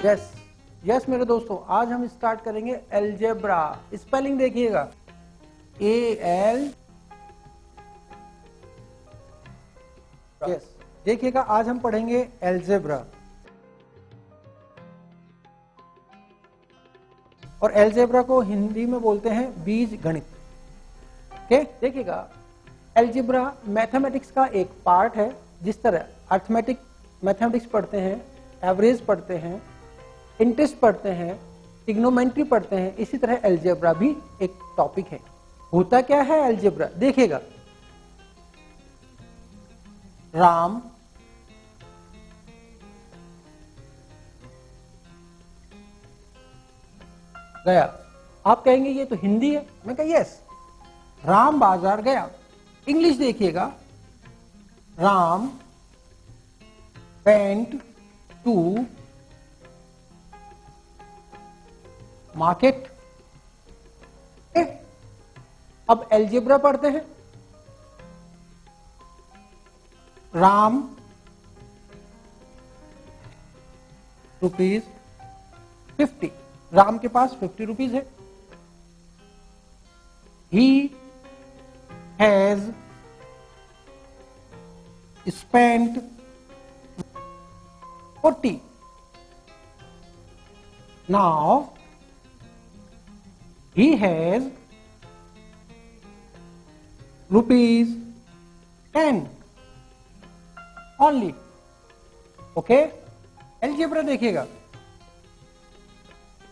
Yes yes मेरे दोस्तों, आज हम स्टार्ट करेंगे अलजेब्रा। स्पेलिंग देखिएगा, AL। यस देखिएगा, आज हम पढ़ेंगे अलजेब्रा। और अलजेब्रा को हिंदी में बोलते हैं बीज गणित। ओके, देखिएगा अलजेब्रा मैथमेटिक्स का एक पार्ट है। जिस तरह अर्थमेटिक मैथमेटिक्स पढ़ते हैं, एवरेज पढ़ते हैं, इंटरेस्ट पढ़ते हैं, ट्रिग्नोमेट्री पढ़ते हैं, इसी तरह अलजेब्रा भी एक टॉपिक है। होता क्या है अलजेब्रा, देखिएगा। राम गया। आप कहेंगे ये तो हिंदी है, मैं कहा यस। राम बाजार गया। इंग्लिश देखिएगा, राम वेंट टू मार्केट। अब अलजेब्रा पढ़ते हैं। राम ₹50, राम के पास 50 रुपीज है। He has spent 40। Now he has ₹10 only. Okay, algebra देखिएगा।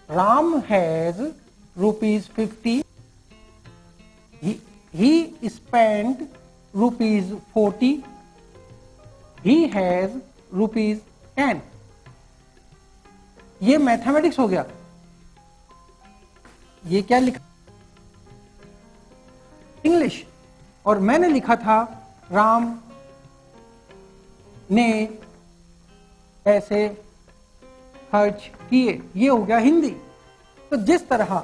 Ram has ₹50, he spent ₹40, he has ₹10। ये मैथमेटिक्स हो गया। ये क्या लिखा, इंग्लिश। और मैंने लिखा था राम ने पैसे खर्च किए, ये हो गया हिंदी। तो जिस तरह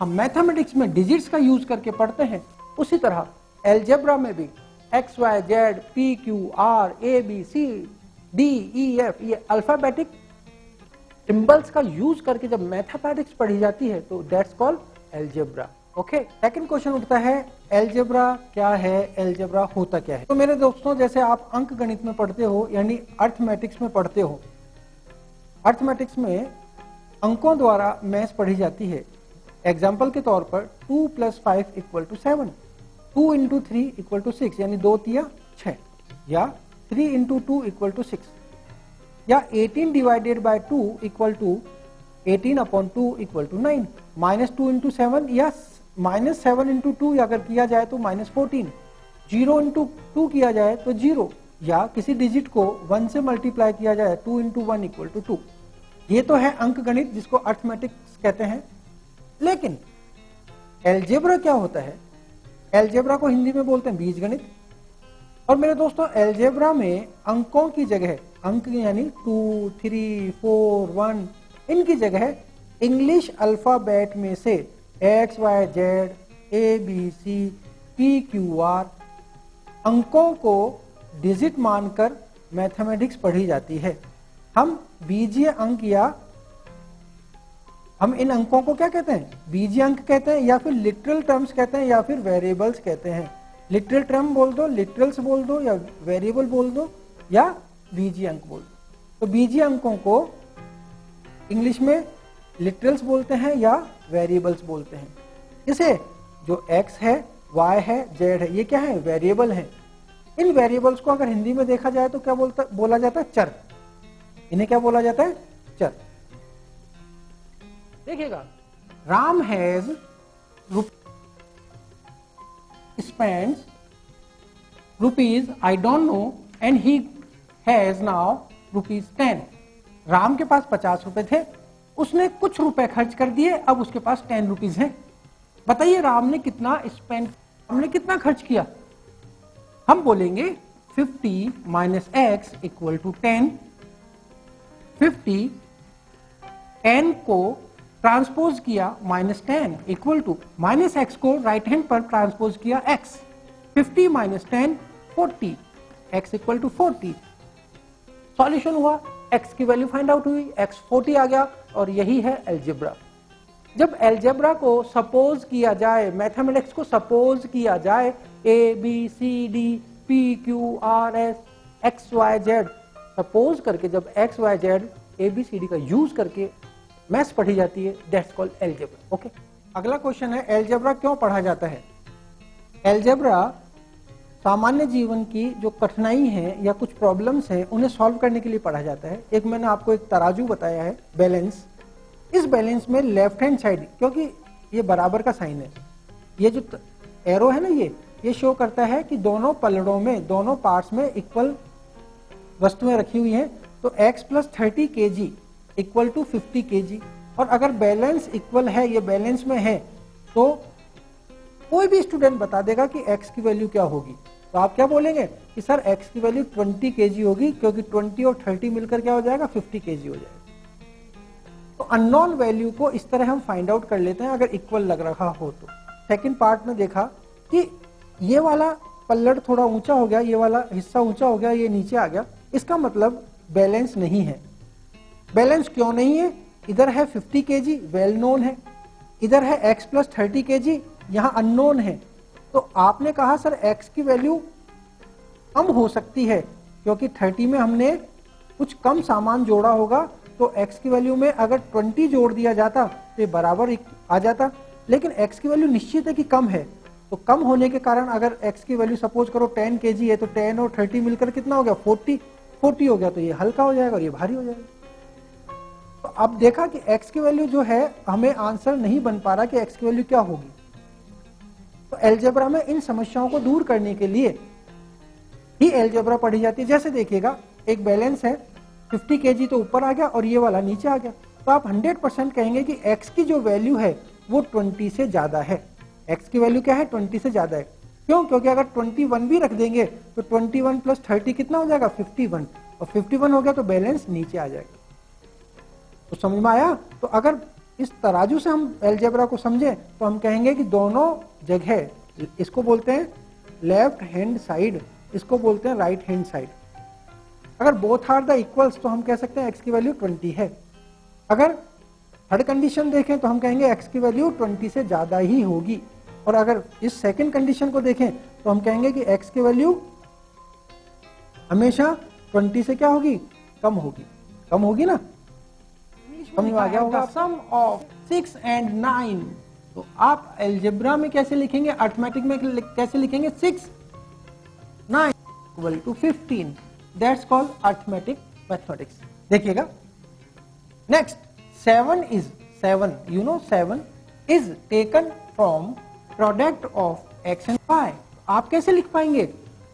हम मैथमेटिक्स में डिजिट्स का यूज करके पढ़ते हैं, उसी तरह अलजेब्रा में भी XYZ PQR ABC DEF ये अल्फाबेटिक सिंबल्स का यूज करके जब मैथमेटिक्स पढ़ी जाती है तो that's called algebra. Okay, second question उठता है, अलजेब्रा क्या है, अलजेब्रा होता क्या है। तो मेरे दोस्तों, जैसे आप अंक गणित में पढ़ते हो, यानी अर्थमेटिक्स में पढ़ते हो, अर्थमेटिक्स में अंकों द्वारा मैथ्स पढ़ी जाती है। एग्जाम्पल के तौर पर 2 + 5 = 7, 2 × 3 = 6, यानी 2 × 6, या 3 × 2 = 6, या 18 / 2 = 18/2 = 9, -2 × 7, या -7 × 2 अगर किया जाए तो -14, 0 × 2 किया जाए तो 0, या किसी डिजिट को 1 से मल्टीप्लाई किया जाए 2 × 1 = 2। ये तो है अंक गणित, जिसको अर्थमेटिक्स कहते हैं। लेकिन अलजेब्रा क्या होता है, अलजेब्रा को हिंदी में बोलते हैं बीज गणित। और मेरे दोस्तों, अलजेब्रा में अंकों की जगह, अंक यानी 2, 3, 4, 1, इनकी जगह इंग्लिश अल्फाबेट में से XYZ ABC PQR अंकों को डिजिट मानकर मैथमेटिक्स पढ़ी जाती है। हम बीजीय अंक, या हम इन अंकों को क्या कहते हैं, बीजीय अंक कहते हैं, या फिर लिटरल टर्म्स कहते हैं, या फिर वेरिएबल्स कहते हैं। लिटरल टर्म बोल दो, लिटरल्स बोल दो, या वेरिएबल बोल दो, या बीजीय अंक बोल दो। तो बीजीय अंकों को इंग्लिश में लिटरल्स बोलते हैं या वेरिएबल्स बोलते हैं। इसे जो x है, y है, z है, ये क्या है, वेरिएबल है। इन वेरिएबल्स को अगर हिंदी में देखा जाए तो क्या बोला जाता है, चर। इन्हें क्या बोला जाता है, चर। देखिएगा, Ram has spends rupees I don't know and he has now ₹10। Ram के पास 50 रुपए थे, उसने कुछ रुपए खर्च कर दिए, अब उसके पास 10 रुपीज हैं। बताइए राम ने कितना स्पेंड, हमने कितना खर्च किया। हम बोलेंगे 50 - x = 10। 50 10 को ट्रांसपोज किया -10 इक्वल टू -x को राइट हैंड पर ट्रांसपोज किया x। 50 - 10 40, x = 40। सॉल्यूशन हुआ x की वैल्यू फाइंड आउट हुई, x 40 आ गया और यही है अलजेब्रा। जब अलजेब्रा को सपोज किया जाए, मैथमेटिक्स को सपोज किया जाए A B C D P Q R S X Y Z, suppose करके जब X Y Z A B C D का यूज करके मैथ्स पढ़ी जाती है, दैट्स कॉल्ड अलजेब्रा। ओके, अगला क्वेश्चन है अलजेब्रा क्यों पढ़ा जाता है। अलजेब्रा सामान्य जीवन की जो कठिनाई है या कुछ प्रॉब्लम्स हैं उन्हें सॉल्व करने के लिए पढ़ा जाता है। एक मैंने आपको एक तराजू बताया है, बैलेंस। इस बैलेंस में लेफ्ट हैंड साइड, क्योंकि ये बराबर का साइन है, ये जो एरो है ना, ये शो करता है कि दोनों पलड़ों में, दोनों पार्ट्स में इक्वल वस्तुएं रखी हुई हैं। तो x plus 30 kg equal to 50 kg। और अगर बैलेंस इक्वल है, ये बैलेंस में है, तो कोई भी स्टूडेंट बता देगा कि x की वैल्यू क्या होगी। तो आप क्या बोलेंगे कि सर x की वैल्यू 20 kg होगी, क्योंकि 20 और 30 मिलकर क्या हो जाएगा, 50 kg हो जाएगा। तो अननोन वैल्यू को इस तरह हम फाइंड आउट कर लेते हैं अगर इक्वल लग रहा हो तो। सेकंड पार्ट में देखा कि ये वाला पल्लड़ थोड़ा ऊंचा हो गया, ये वाला हिस्सा ऊंचा हो गया, ये नीचे आ गया, इसका मतलब बैलेंस नहीं है। बैलेंस क्यों नहीं है? इधर है 50 kg, वेल नोन है, इधर है x प्लस 30 kg, यहां अननोन है। तो आपने कहा सर x की वैल्यू कम हो सकती है, क्योंकि 30 में हमने कुछ कम सामान जोड़ा होगा, तो x की वैल्यू में अगर 20 जोड़ दिया जाता तो ये बराबर आ जाता। लेकिन x की वैल्यू निश्चित है कि कम है, तो कम होने के कारण अगर x की वैल्यू सपोज करो 10 kg है, तो 10 और 30 मिलकर कितना हो गया, 40 हो गया। तो ये हल्का हो जाएगा और ये भारी हो जाएगा। तो अब देखा कि x की वैल्यू जो है, हमें आंसर नहीं बन पा रहा कि x की वैल्यू क्या होगी। तो अलजेब्रा में इन समस्याओं को दूर करने के लिए ही अलजेब्रा पढ़ी जाती है। जैसे देखिएगा, एक बैलेंस है, 50 kg तो ऊपर आ गया और ये वाला नीचे आ गया, तो आप 100% कहेंगे कि x की जो वैल्यू है वो 20 से ज्यादा है। x की वैल्यू क्या है, 20 से ज्यादा है। क्यों? क्योंकि अगर 21 भी रख देंगे तो 21 प्लस 30 कितना हो जाएगा, 51, और 51 हो गया तो बैलेंस नीचे आ जाएगा। तो समझ में आया? तो अगर इस तराजू से हम अलजेब्रा को समझे तो हम कहेंगे कि दोनों जगह, इसको बोलते हैं लेफ्ट हैंड साइड, इसको बोलते हैं राइट हैंड साइड। अगर बोथ आर द इक्वल्स तो हम कह सकते हैं x की वैल्यू 20 है। अगर थर्ड कंडीशन देखें तो हम कहेंगे x की वैल्यू 20 से ज्यादा ही होगी। और अगर इस सेकंड कंडीशन को देखें तो हम कहेंगे कि x की वैल्यू हमेशा 20 से क्या होगी, कम होगी। कम होगी ना, समझ में आ गया होगा। सम ऑफ 6 and 9, तो आप अलजेब्रा में कैसे लिखेंगे, अरिथमेटिक में कैसे लिखेंगे, 6 9 equal to 15, that's called arithmetic mathematics. देखिएगा next, 7 is 7, you know 7 is taken from product of x and y। आप कैसे लिख पाएंगे,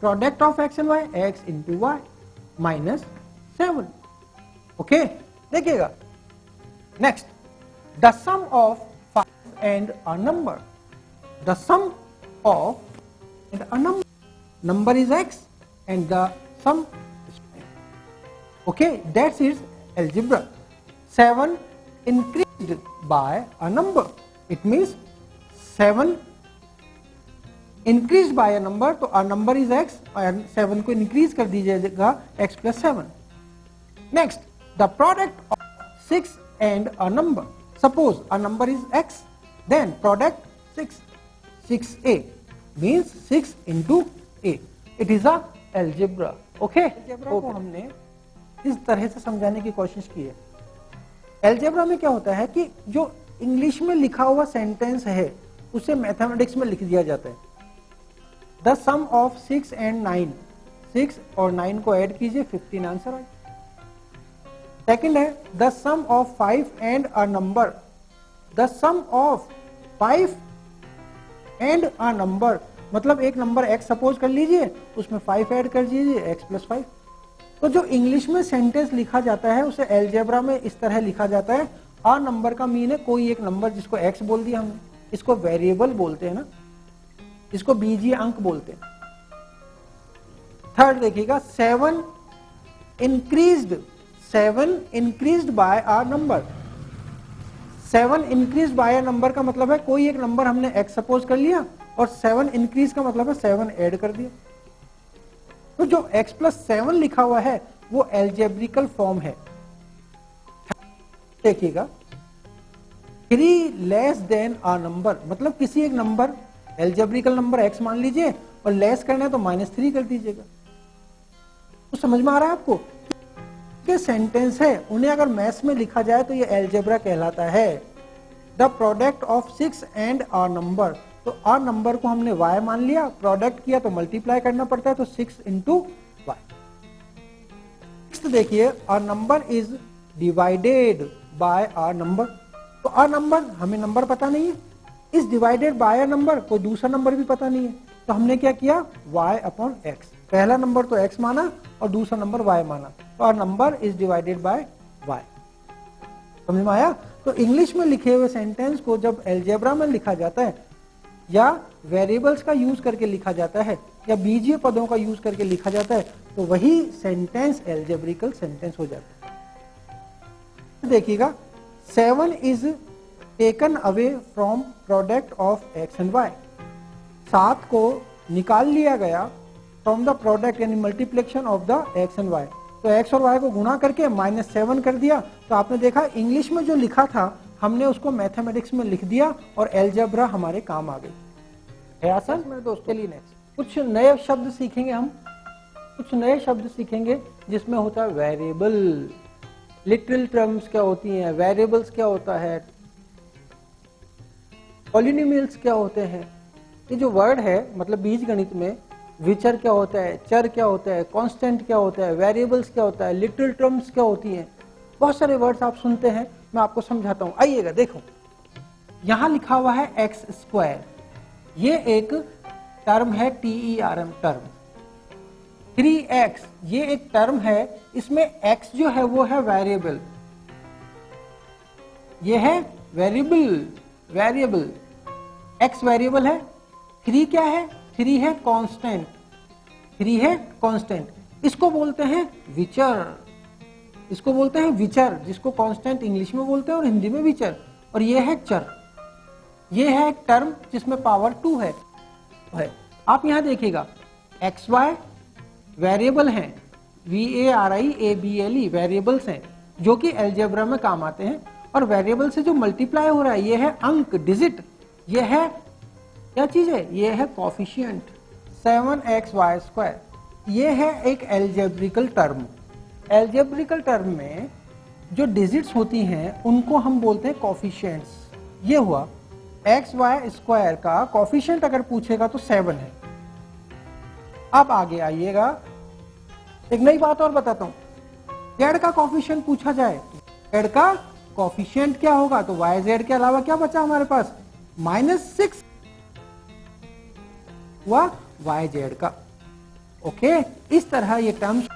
product of x and y, x into y minus 7। Okay, देखिएगा next, the sum of 5 and a number, the sum of and a number is x and the sum is 5. Okay, that's its algebra. 7 increased by a number, it means 7 increased by a number, तो a number is x और 7 को increase कर दीजिएगा x plus 7. Next, the product of 6 and a number, suppose a number is x, then product 6a means 6 into a, it is a algebra. Okay, algebra को हमने इस तरह से समझाने की कोशिश की है। अलजेब्रा में क्या होता है कि जो इंग्लिश में लिखा हुआ सेंटेंस है उसे मैथमेटिक्स में लिख दिया जाता है। द सम ऑफ 6 and 9, 6 और 9 को ऐड कीजिए, 15 आंसर आए। सेकंड है the sum of 5 and a number, the sum of 5 and a number, मतलब एक नंबर x सपोज कर लीजिए, उसमें 5 ऐड कर दीजिए, x प्लस 5। तो जो इंग्लिश में सेंटेंस लिखा जाता है उसे अलजेब्रा में इस तरह लिखा जाता है। आ नंबर का मीन है कोई एक नंबर, जिसको x बोल दिया हमने, इसको वेरिएबल बोलते हैं ना, इसको बीजीय अंक बोलते हैं। थर्ड देखिएगा, 7 increased by a number. 7 increased by a number का मतलब है कोई एक नंबर हमने x सपोज कर लिया और 7 इंक्रीज का मतलब है 7 ऐड कर दिया। तो जो x प्लस 7 लिखा हुआ है वो एल्जेब्रिकल फॉर्म है। देखिएगा 3 लेस देन अ नंबर, मतलब किसी एक नंबर, एल्जेब्रिकल नंबर x मान लीजिए और लेस करना है तो -3 कर दीजिएगा। तो समझ में आ रहा है आपको कि सेंटेंस है उन्हें अगर मैथ्स में लिखा जाए तो ये एल्जेब्रा कहलाता है। The product of 6 and a number, तो अ नंबर को हमने y मान लिया, प्रोडक्ट किया तो मल्टीप्लाई करना पड़ता है, तो 6 इंटू y। देखिए a number is divided by a number, तो अ नंबर हमें नंबर पता नहीं है, इस डिवाइडेड बाय अ नंबर कोई दूसरा नंबर भी पता नहीं है, तो हमने क्या किया y अपॉन x, पहला नंबर तो x माना और दूसरा नंबर y माना, तो a number is divided by y। समझ में आया? तो इंग्लिश में लिखे हुए सेंटेंस को जब एल्जेब्रा में लिखा जाता है या वेरिएबल्स का यूज करके लिखा जाता है या बीजीय पदों का यूज करके लिखा जाता है तो वही सेंटेंस एल्जेब्रिकल सेंटेंस हो जाता है। देखिएगा 7 is taken away from product of x and y, 7 को निकाल लिया गया फ्रॉम द प्रोडक्ट यानी multiplication of the x and y, तो x और y को गुणा करके -7 कर दिया। तो आपने देखा इंग्लिश में जो लिखा था हमने उसको मैथमेटिक्स में लिख दिया और एल्जेब्रा हमारे काम आ गई। है आसान मेरे दोस्तों? चलिए नेक्स्ट कुछ नए शब्द सीखेंगे हम, कुछ नए शब्द सीखेंगे जिसमें होता है वेरिएबल, लिटरल टर्म्स क्या होती हैं, वेरिएबल्स क्या होता है, पॉलिनोमियल्स क्या होते हैं। ये जो वर्ड है मतलब बीज गणित में विचर क्या होता है, चर क्या होता है, कांस्टेंट क्या होता है, वेरिएबल्स क्या होता है, लिटरल टर्म्स क्या होती हैं, बहुत सारे वर्ड्स आप सुनते हैं, मैं आपको समझाता हूं। आइएगा देखो यहां लिखा हुआ है एक्स स्क्वायर, ये एक टर्म है TERM टर्म। 3x ये एक टर्म है, इसमें x जो है वो है वेरिएबल, ये है वेरिएबल x वेरिएबल है, 3 क्या है, 3 है कांस्टेंट, 3 है कांस्टेंट, इसको बोलते हैं विचर, इसको बोलते हैं विचर, जिसको कांस्टेंट इंग्लिश में बोलते हैं और हिंदी में विचर, और ये है चर, ये है एक टर्म जिसमें पावर 2 है। आप यहां देखिएगा एक्स वाई वेरिएबल हैं, VARIABLE वेरिएबल्स हैं जो कि एल्जेब्रा में काम आते हैं, और वेरिएबल से जो मल्टीप्लाई हो रहा है ये है अंक, डिजिट, ये है क्या चीज है, ये है कोफिशिएंट 7xy², ये है एक एल्जेब्रिकल टर्म। एल्जेब्रिकल टर्म में जो डिजिट्स होती हैं उनको हम बोलते हैं कोफिशिएंट्स। ये हुआ xy² का कोफिशिएंट, अगर पूछेगा तो 7 है। अब आगे आइएगा, एक नई बात और बताता हूं, z का कोफिशिएंट पूछा जाए, z का कोफिशिएंट क्या होगा, तो yz के अलावा क्या बचा हमारे पास, -6 हुआ yz का। ओके, इस तरह ये टर्म्स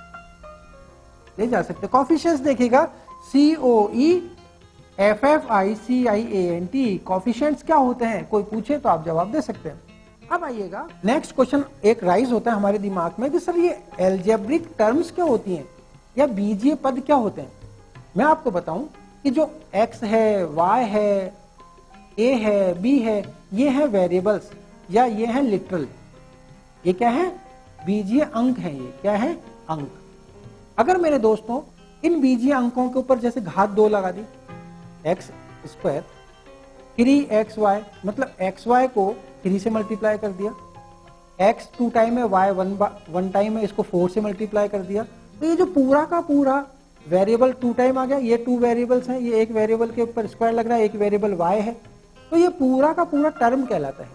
ले जा सकते। कोफिशिएंट्स देखिएगा COEFFICIANT, कोफिशिएंट्स क्या होते हैं, कोई पूछे तो आप जवाब दे सकते हैं। अब आइएगा नेक्स्ट क्वेश्चन एक राइज होता है हमारे दिमाग में कि सर ये एल्जेब्रिक टर्म्स क्या होती हैं या बीजीय पद क्या होते हैं। मैं आपको बताऊं कि जो x है, y है, a है, b है, ये है वेरिएबल्स या ये है लिटरल, ये क्या है, बीजीय अंक है, ये क्या है, अंक। अगर मेरे दोस्तों इन बीजीय अंकों के ऊपर जैसे घात 2 लगा दी, x स्क्वायर 3xy, मतलब xy को 3 से मल्टीप्लाई कर दिया, x 2 टाइम है, y 1 टाइम है, इसको 4 से मल्टीप्लाई कर दिया, तो ये जो पूरा का पूरा वेरिएबल 2 टाइम आ गया, ये 2 वेरिएबल्स हैं, ये एक वेरिएबल के ऊपर स्क्वायर लग रहा है, एक वेरिएबल y है, तो ये पूरा का पूरा टर्म कहलाता है।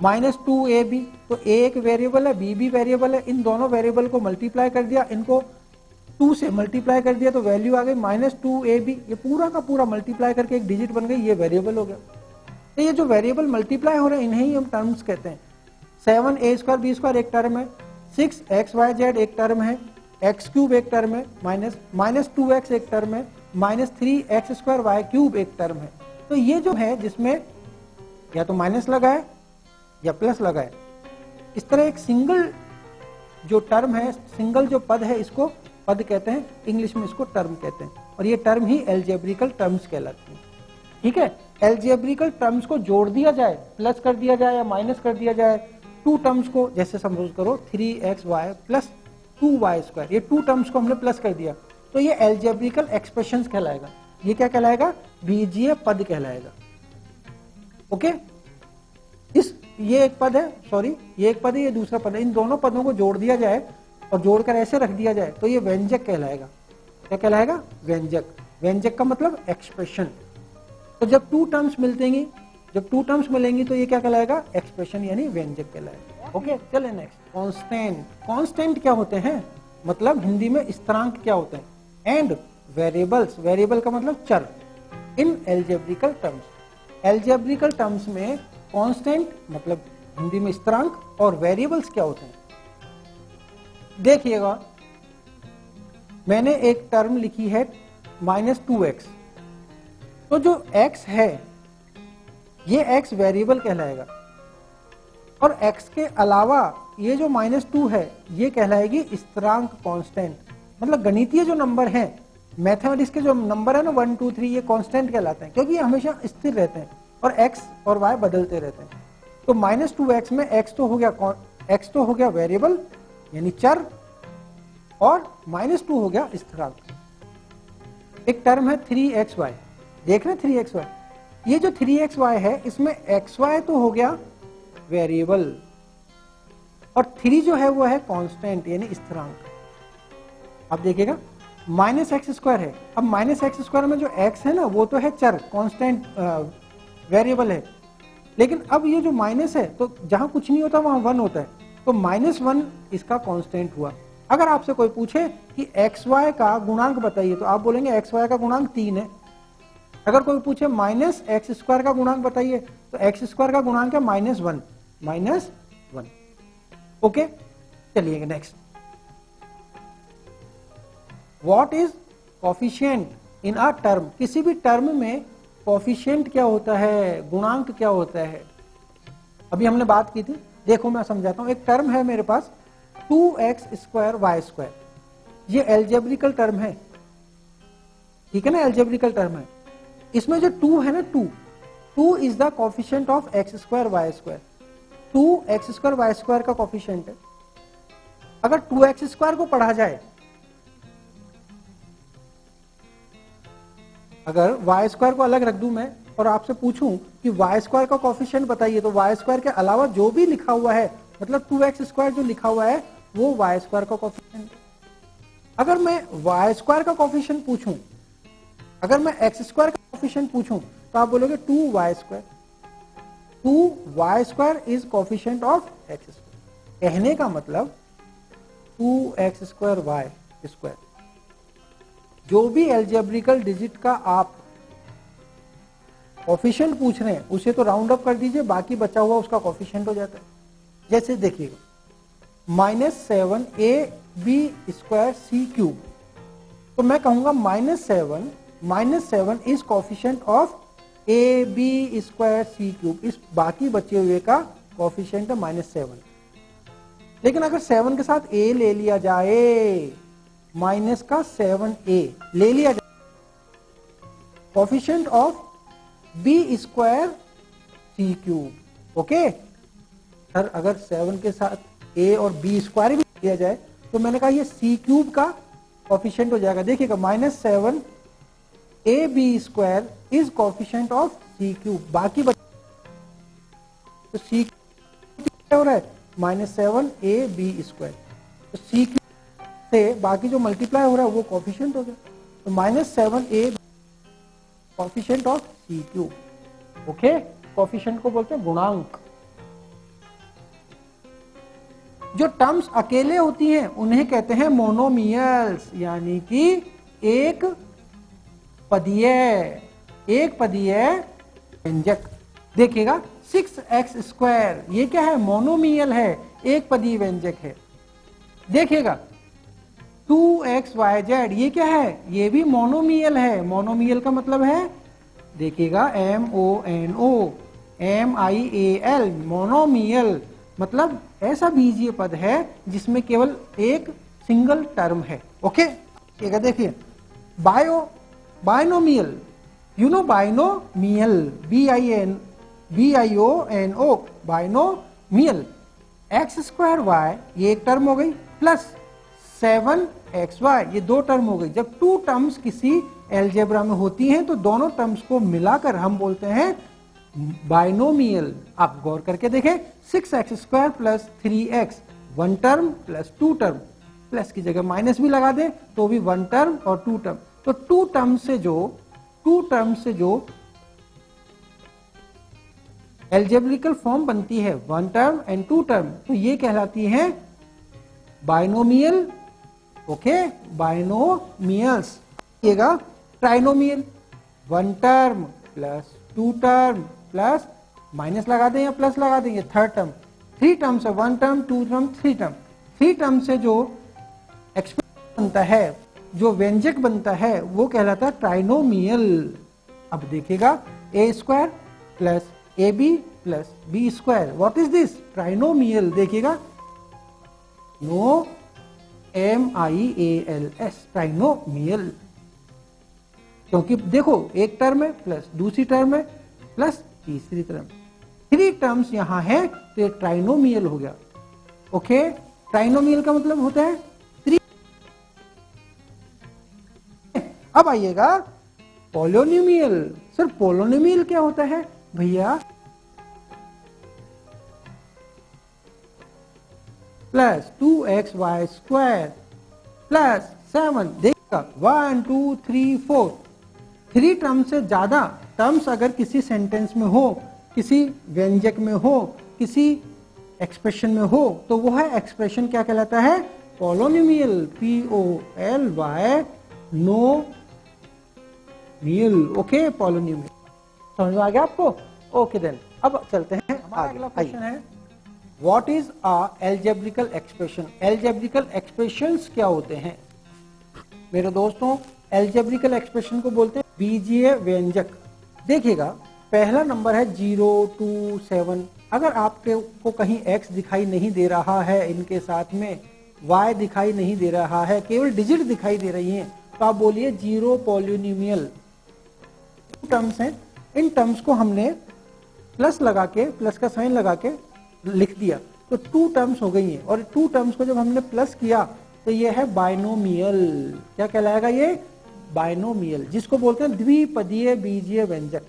-2ab, तो a एक वेरिएबल है, b भी वेरिएबल है, इन दोनों वेरिएबल को मल्टीप्लाई कर दिया, इनको 2 से मल्टीप्लाई कर दिया तो वैल्यू आ गई -2ab, ये पूरा का पूरा मल्टीप्लाई करके एक डिजिट बन गई, ये वेरिएबल हो गया। तो ये जो वेरिएबल मल्टीप्लाई हो रहे हैं इन्हें ही हम टर्म्स कहते हैं। 7a² b² एक टर्म है, 6xyz एक टर्म है, x³ एक टर्म है, -2x एक टर्म है, -3x²y³ एक टर्म है। तो ये जो है जिसमें या तो माइनस लगा है या प्लस लगा है, इस तरह एक सिंगल जो टर्म है, सिंगल जो पद है, इसको पद कहते हैं, इंग्लिश में इसको टर्म कहते हैं, और ये टर्म ही एल्जेब्रिकल टर्म्स कहलाती हैं। ठीक है, एल्जेब्रिकल टर्म्स को जोड़ दिया जाए, प्लस कर दिया जाए या माइनस कर दिया जाए, 2 टर्म्स को जैसे सपोज करो 3xy + 2y², ये 2 टर्म्स को हमने प्लस कर दिया तो ये एल्जेब्रिकल एक्सप्रेशंस कहलाएगा। ये क्या कहलाएगा? बीजीय पद कहलाएगा। ओके, ये एक पद है, सॉरी ये एक पद है, ये दूसरा पद है। इन दोनों पदों को जोड़ दिया जाए और जोड़कर ऐसे रख दिया जाए तो ये व्यंजक कहलाएगा। क्या कहलाएगा? व्यंजक। व्यंजक का मतलब एक्सप्रेशन। तो जब टू टर्म्स मिलेंगी तो ये क्या कहलाएगा? एक्सप्रेशन यानी व्यंजक कहलाएगा। ओके, चले नेक्स्ट। कांस्टेंट। कांस्टेंट क्या होते हैं? मतलब हिंदी में स्थिरांक क्या होते हैं? And variables. वेरिएबल का मतलब चर। इन एल्जेब्रिकल टर्म्स। एल्जेब्रिकल टर्म्स में कांस्टेंट मतलब हिंदी में स्थिरांक और वेरिएबल्स क्या होते हैं? देखिएगा, मैंने एक टर्म लिखी है -2x। तो जो x है ये x वेरिएबल कहलाएगा और x के अलावा ये जो -2 है ये कहलाएगी स्थिरांक कांस्टेंट। मतलब गणितीय जो नंबर है, मैथमेटिक्स के जो नंबर है ना 1 2 3, ये कांस्टेंट कहलाते हैं क्योंकि ये हमेशा स्थिर रहते हैं और x और y बदलते रहते हैं। तो -2x में x तो हो गया वेरिएबल यानी चर और -2 हो गया स्थिरांक। एक टर्म है 3xy। देख रहे 3xy, ये जो 3xy है इसमें xy तो हो गया वेरिएबल और 3 जो है वो है कांस्टेंट यानी स्थिरांक। अब देखिएगा -x² है। अब -x² में जो x है ना वो तो है चर, कांस्टेंट वेरिएबल है। लेकिन अब ये जो माइनस है तो जहां कुछ नहीं होता वहां 1 होता है, तो -1 इसका कांस्टेंट हुआ। अगर आपसे कोई पूछे कि xy का गुणांक बताइए तो आप बोलेंगे xy का गुणांक 3 है। अगर कोई पूछे -x² का गुणांक बताइए तो x² का गुणांक है -1। ओके, चलिए next. What is coefficient in a term? किसी भी टर्म में कोफिशिएंट क्या होता है, गुणांक क्या होता है? अभी हमने बात की थी, देखो मैं समझाता हूं। एक टर्म है मेरे पास 2x² y²। ये एल्जेब्रिकल टर्म है, ठीक है ना? एल्जेब्रिकल टर्म है। इसमें जो 2 है ना, 2 is the coefficient of x² y²। 2x² y² का कोफिशिएंट है। अगर 2x² को पढ़ा जाए, अगर y² को अलग रख दूं मैं और आपसे पूछूं कि y² का कोफिशिएंट बताइए तो y² के अलावा जो भी लिखा हुआ है, मतलब 2x² जो लिखा हुआ है वो y² का कोफिशिएंट है। अगर मैं y² का कोफिशिएंट पूछूं, अगर मैं x² का कोफिशिएंट पूछूं तो आप बोलोगे 2y²। 2y² is coefficient of x²। कहने का मतलब 2x² y²। जो भी एल्जेब्रिकल डिजिट का आप कोफिशिएंट पूछ रहे हैं उसे तो राउंड अप कर दीजिए, बाकी बचा हुआ उसका कोफिशिएंट हो जाता है। जैसे देखिएगा -7ab² तो मैं कहूंगा -7 इज कोफिशिएंट ऑफ ab²c³। इस बाकी बचे हुए का कोफिशिएंट है -7। लेकिन अगर 7 के साथ a ले लिया जाए, -7a ले लिया जाए, coefficient of b²c³। Okay sir, अगर 7 के साथ a और b² भी लिया जाए तो मैंने कहा ये c³ का कोफिशिएंट हो जाएगा। देखिएगा -7ab² is coefficient of c³। बाकी तो c³ हो रहा है -7ab²। तो c³ से बाकी जो मल्टीप्लाई हो रहा है वो कोफिशिएंट हो गया। तो -7a coefficient of c³। Okay, coefficient को बोलते हैं गुणांक। जो टर्म्स अकेले होती हैं उन्हें कहते हैं मोनोमियल्स, यानी कि एक पदीय व्यंजक। देखिएगा 6x² ये क्या है? मोनोमियल है, एक पदीय व्यंजक है। देखिएगा 2xyz ये क्या है? ये भी मोनोमियल है। मोनोमियल का मतलब है, देखिएगा MONOMIAL, मोनोमियल मतलब ऐसा बीजीय पद है जिसमें केवल एक सिंगल टर्म है। ओके, देखिए binomial, you know binomial, BIONO, binomial. x² y ये एक टर्म हो गई, प्लस 7xy, ये दो टर्म हो गई। जब टू टर्म्स किसी एलजेब्रा में होती हैं तो दोनों टर्म्स को मिलाकर हम बोलते हैं बाइनोमियल। आप गौर करके देखें, 6x² plus 3x, one term plus two term, plus की जगह माइनस भी लगा दें तो भी वन टर्म और टू टर्म। तो टू टर्म से जो एल्जेब्रिकल फॉर्म बनती है one term and two term, तो ये कहलाती है binomial. Okay, binomials. Trinomial, one term plus two term plus minus लगा दें या प्लस लगा दें, ये थर्ड टर्म। थ्री टर्म से one term, two term, three term. Three term से जो एक्सप्रेशन बनता है, जो व्यंजक बनता है, वो कहलाता है ट्राइनोमियल। अब देखिएगा, a² plus ab plus b², what is this? Trinomial. देखिएगा, नो MIALS, ट्राइनोमियल। क्योंकि देखो, एक टर्म है प्लस दूसरी टर्म है प्लस तीसरी टर्म, थ्री टर्म्स यहां है तो ये ट्राइनोमियल हो गया। ओके, ट्राइनोमियल का मतलब होता है थ्री। अब आइएगा पोलोनिमियल। सर पोलोनिमियल क्या होता है भैया? प्लस 2xy² प्लस 7, देखिएगा 1 2 3 4, थ्री टर्म से ज्यादा टर्म्स अगर किसी सेंटेंस में हो, किसी व्यंजक में हो, किसी एक्सप्रेशन में हो, तो वो है एक्सप्रेशन क्या कहलाता है? Polynomial. POLY, nomial. Okay, polynomial. समझ में आ गया आपको? ओके देन, अब चलते हैं। हमारा अगला क्वेश्चन है, what is a algebraical expression? Algebraical expressions क्या होते हैं? मेरे दोस्तों, एल्जेब्रिकल एक्सप्रेशन को बोलते हैं बीजीय व्यंजक। देखिएगा, पहला नंबर है 0 2 7। अगर आपको कहीं x दिखाई नहीं दे रहा है, इनके साथ में y दिखाई नहीं दे रहा है, केवल डिजिट दिखाई दे रही हैं, तो आप बोलिए जीरो पॉलिनोमियल। टर्म्स हैं, इन टर्म्स को हमने प्लस लगा के, प्लस का साइन लगा के लिख दिया, तो टू टर्म्स हो गई हैं। और टू टर्म्स को जब हमने प्लस किया तो ये है बाइनोमियल। क्या कहलाएगा ये? बाइनोमियल, जिसको बोलते हैं द्विपदीय बीजीय व्यंजक।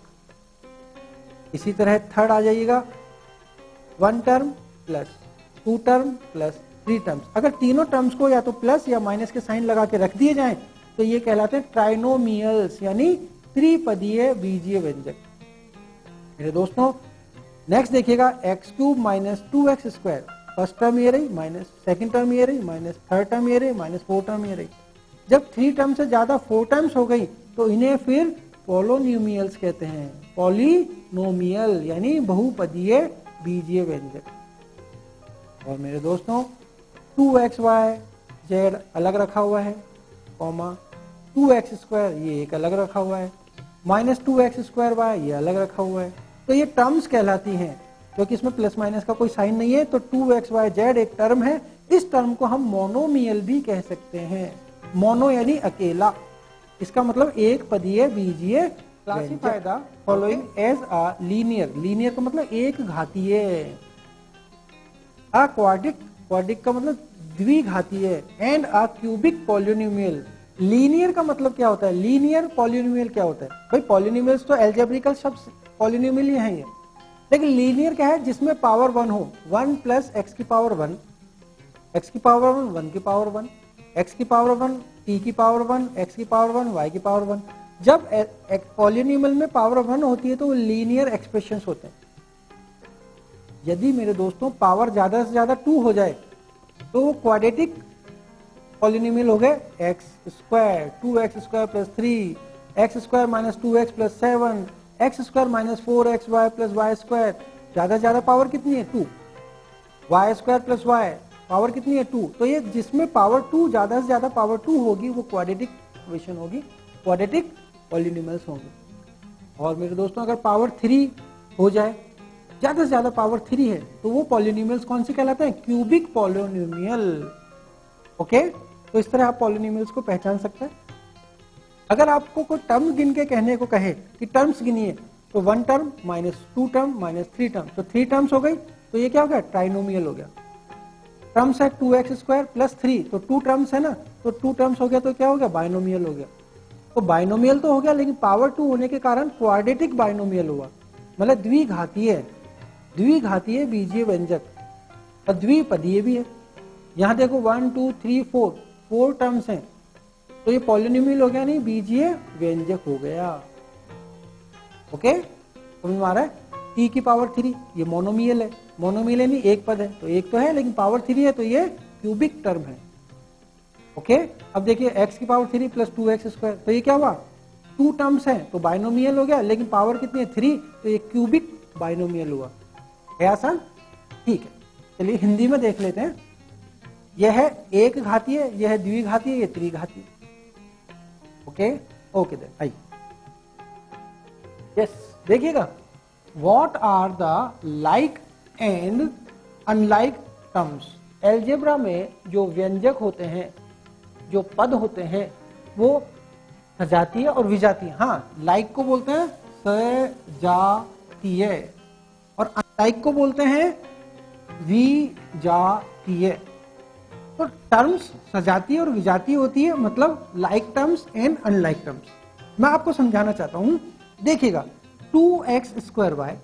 इसी तरह थर्ड आ जाइएगा, one term plus two term plus three terms. अगर तीनों टर्म्स को या तो प्लस या माइनस के साइन लगा के रख दिए जाएं तो ये कहलाते हैं ट्राइनोमियल्स, यानी त्रिपदीय बीजीय व्यंजक। मेरे दोस्तों, नेक्स्ट देखिएगा, x³ minus 2x²। First term ये रही, माइनस सेकंड टर्म ये रही, माइनस थर्ड टर्म ये रही, माइनस फोर्थ टर्म ये रही। जब थ्री टर्म से ज्यादा फोर टर्म्स हो गई तो इन्हें फिर पोलोनिमियल्स कहते हैं। पॉलिनोमियल यानी बहुपदीय बीजीय व्यंजक। और मेरे दोस्तों, 2xy z अलग रखा हुआ है, कॉमा 2x² ये एक अलग रखा हुआ है, माइनस 2x² ये अलग रखा हुआ है। तो ये टर्म्स कहलाती हैं, क्योंकि इसमें प्लस माइनस का कोई साइन नहीं है, तो 2xy z एक टर्म है। इस टर्म को हम मोनोमियल भी कह सकते हैं। मोनो यानी अकेला, इसका मतलब एक पदीय बीजीय। Classify the following as a linear. Linear का मतलब एक घातीय, अ क्वाड्रिक, क्वाड्रिक का मतलब द्विघातीय, and a cubic polynomial. Linear का मतलब क्या होता है? लीनियर पॉलिनोमियल क्या होता है? भाई पॉलिनोमियल्स तो एल्जेब्रिकल शब्द पॉलिनोमियल ही है ये, लेकिन लीनियर क्या है? जिसमें पावर 1 हो, 1 प्लस x की पावर 1, x की पावर 1, 1 की पावर 1, x की पावर 1, t की पावर 1, x की पावर 1, y की पावर 1। जब पॉलिनोमियल में पावर 1 होती है तो वो लीनियर एक्सप्रेशंस होते हैं। यदि मेरे दोस्तों पावर ज्यादा से ज्यादा 2 हो जाए तो वो क्वाड्रेटिक पॉलिनोमियल हो गए। x² 2x² plus 3, x² minus 2x plus 7, x² minus 4xy plus y²। ज्यादा से ज्यादा पावर कितनी है? 2। y² प्लस y पावर कितनी है? 2। तो ये जिसमें पावर 2, ज्यादा से ज्यादा पावर 2 होगी, वो क्वाड्रेटिक इक्वेशन होगी, क्वाड्रेटिक पॉलिनोमियल्स होंगे। और मेरे दोस्तों, अगर पावर 3 हो जाए, ज्यादा से ज्यादा पावर 3 है, तो वो पॉलिनोमियल्स कौन से कहलाते हैं? Cubic polynomial. ओके, तो इस तरह आप पॉलिनोमियल्स को पहचान सकते हैं। अगर आपको कोई टर्म गिन के कहने को कहे कि टर्म्स गिनिए, तो 1 term minus 2 term minus 3 term, तो 3 टर्म्स हो गई, तो ये क्या हो गया? ट्राइनोमियल हो गया। टर्म्स है 2x² प्लस 3, तो 2 टर्म्स है ना, तो 2 टर्म्स हो गया तो क्या हो गया, बाइनोमियल हो गया। तो बाइनोमियल तो हो गया, लेकिन पावर 2 होने के कारण क्वाड्रेटिक बाइनोमियल हुआ, मतलब द्विघातीय बीजीय व्यंजक और द्विपदीय भी है। यहां देखो 1 2 3 4 टर्म्स हैं, तो ये पॉलिनोमियल हो गया, नहीं बीजीय व्यंजक हो गया। ओके, समझ में आ रहा है। t की पावर 3 ये मोनोमियल है, मोनोमियल है नहीं एक पद है, तो एक तो है लेकिन पावर 3 है, तो ये क्यूबिक टर्म है। ओके, अब देखिए x की पावर 3 प्लस 2x², तो ये क्या हुआ, 2 टर्म्स है तो बाइनोमियल हो गया, लेकिन पावर कितनी है 3, तो ये क्यूबिक बाइनोमियल हुआ। है आसान, ठीक है। चलिए हिंदी में देख लेते हैं। यह है एक घातीय, यह है द्विघातीय, यह त्रिघातीय। ओके ओके देन आइए, यस देखिएगा, what are the like and unlike terms. Algebra में जो व्यंजक होते हैं, जो पद होते हैं, वो सजातीय और विजातीय। हाँ, लाइक को बोलते हैं सजातीय और अनलाइक को बोलते हैं विजातीय। तो टर्म्स सजातीय और विजातीय होती है, मतलब like terms and unlike terms. मैं आपको समझाना चाहता हूं, देखिएगा 2x²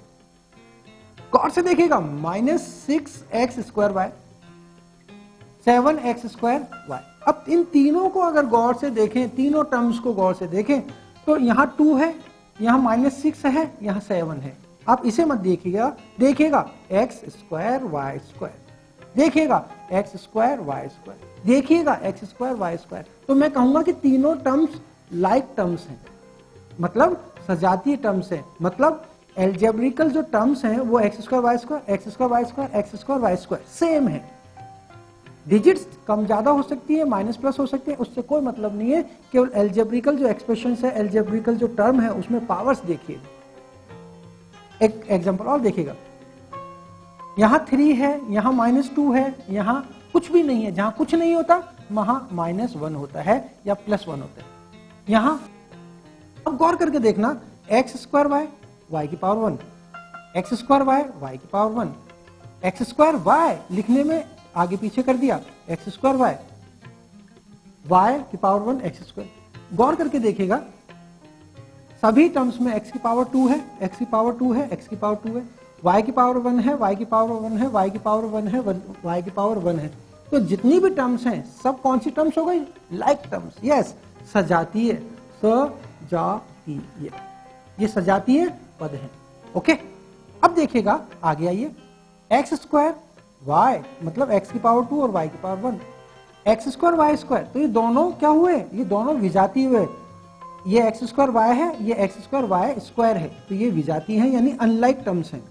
गौर से देखिएगा, -6x²7x²। अब इन तीनों को अगर गौर से देखें, तीनों टर्म्स को गौर से देखें, तो यहाँ 2 है, यहाँ -6 है, यहाँ 7 है। आप इसे मत देखिएगा, देखिएगा x²y², देखिएगा x²y², देखिएगा x²y²। तो मैं कहूंगा कि तीनों टर्म्स लाइक टर्म्स हैं, मतलब सजातीय टर्म्स हैं, मतलब एल्जेब्रिकल जो टर्म्स हैं वो x²y² x²y² x²y² सेम है। डिजिट्स कम ज्यादा हो सकती है, माइनस प्लस हो सकती है, उससे कोई मतलब नहीं है। केवल एल्जेब्रिकल जो एक्सप्रेशन है, एल्जेब्रिकल जो टर्म है, उसमें पावर्स देखिए। एक एग्जांपल और देखिएगा, यहां 3 है, यहां -2 है, यहां कुछ भी नहीं है। जहां कुछ नहीं होता वहां -1 होता है या +1 होता है। यहां अब गौर करके देखना, x² y की पावर 1, x² y की पावर 1, x² लिखने में आगे पीछे कर दिया, x² y की पावर 1 x²। गौर करके देखिएगा, सभी टर्म्स में x की पावर 2 है, x की पावर 2 है, x की पावर 2 है, y की पावर 1 है, y की पावर 1 है, y की पावर 1 है, y की पावर 1 है। तो जितनी भी टर्म्स हैं सब कौन सी टर्म्स हो गई, लाइक टर्म्स। यस, सजातीय, सजातीय, ये सजातीय पद है। ओके, अब देखिएगा आगे आइए, x² y मतलब x की पावर 2 और y की पावर 1, x² y², तो ये दोनों क्या हुए, ये दोनों विजातीय हुए। ये x² y है, ये x² y² है, तो ये विजातीय है, यानी अनलाइक टर्म्स हैं।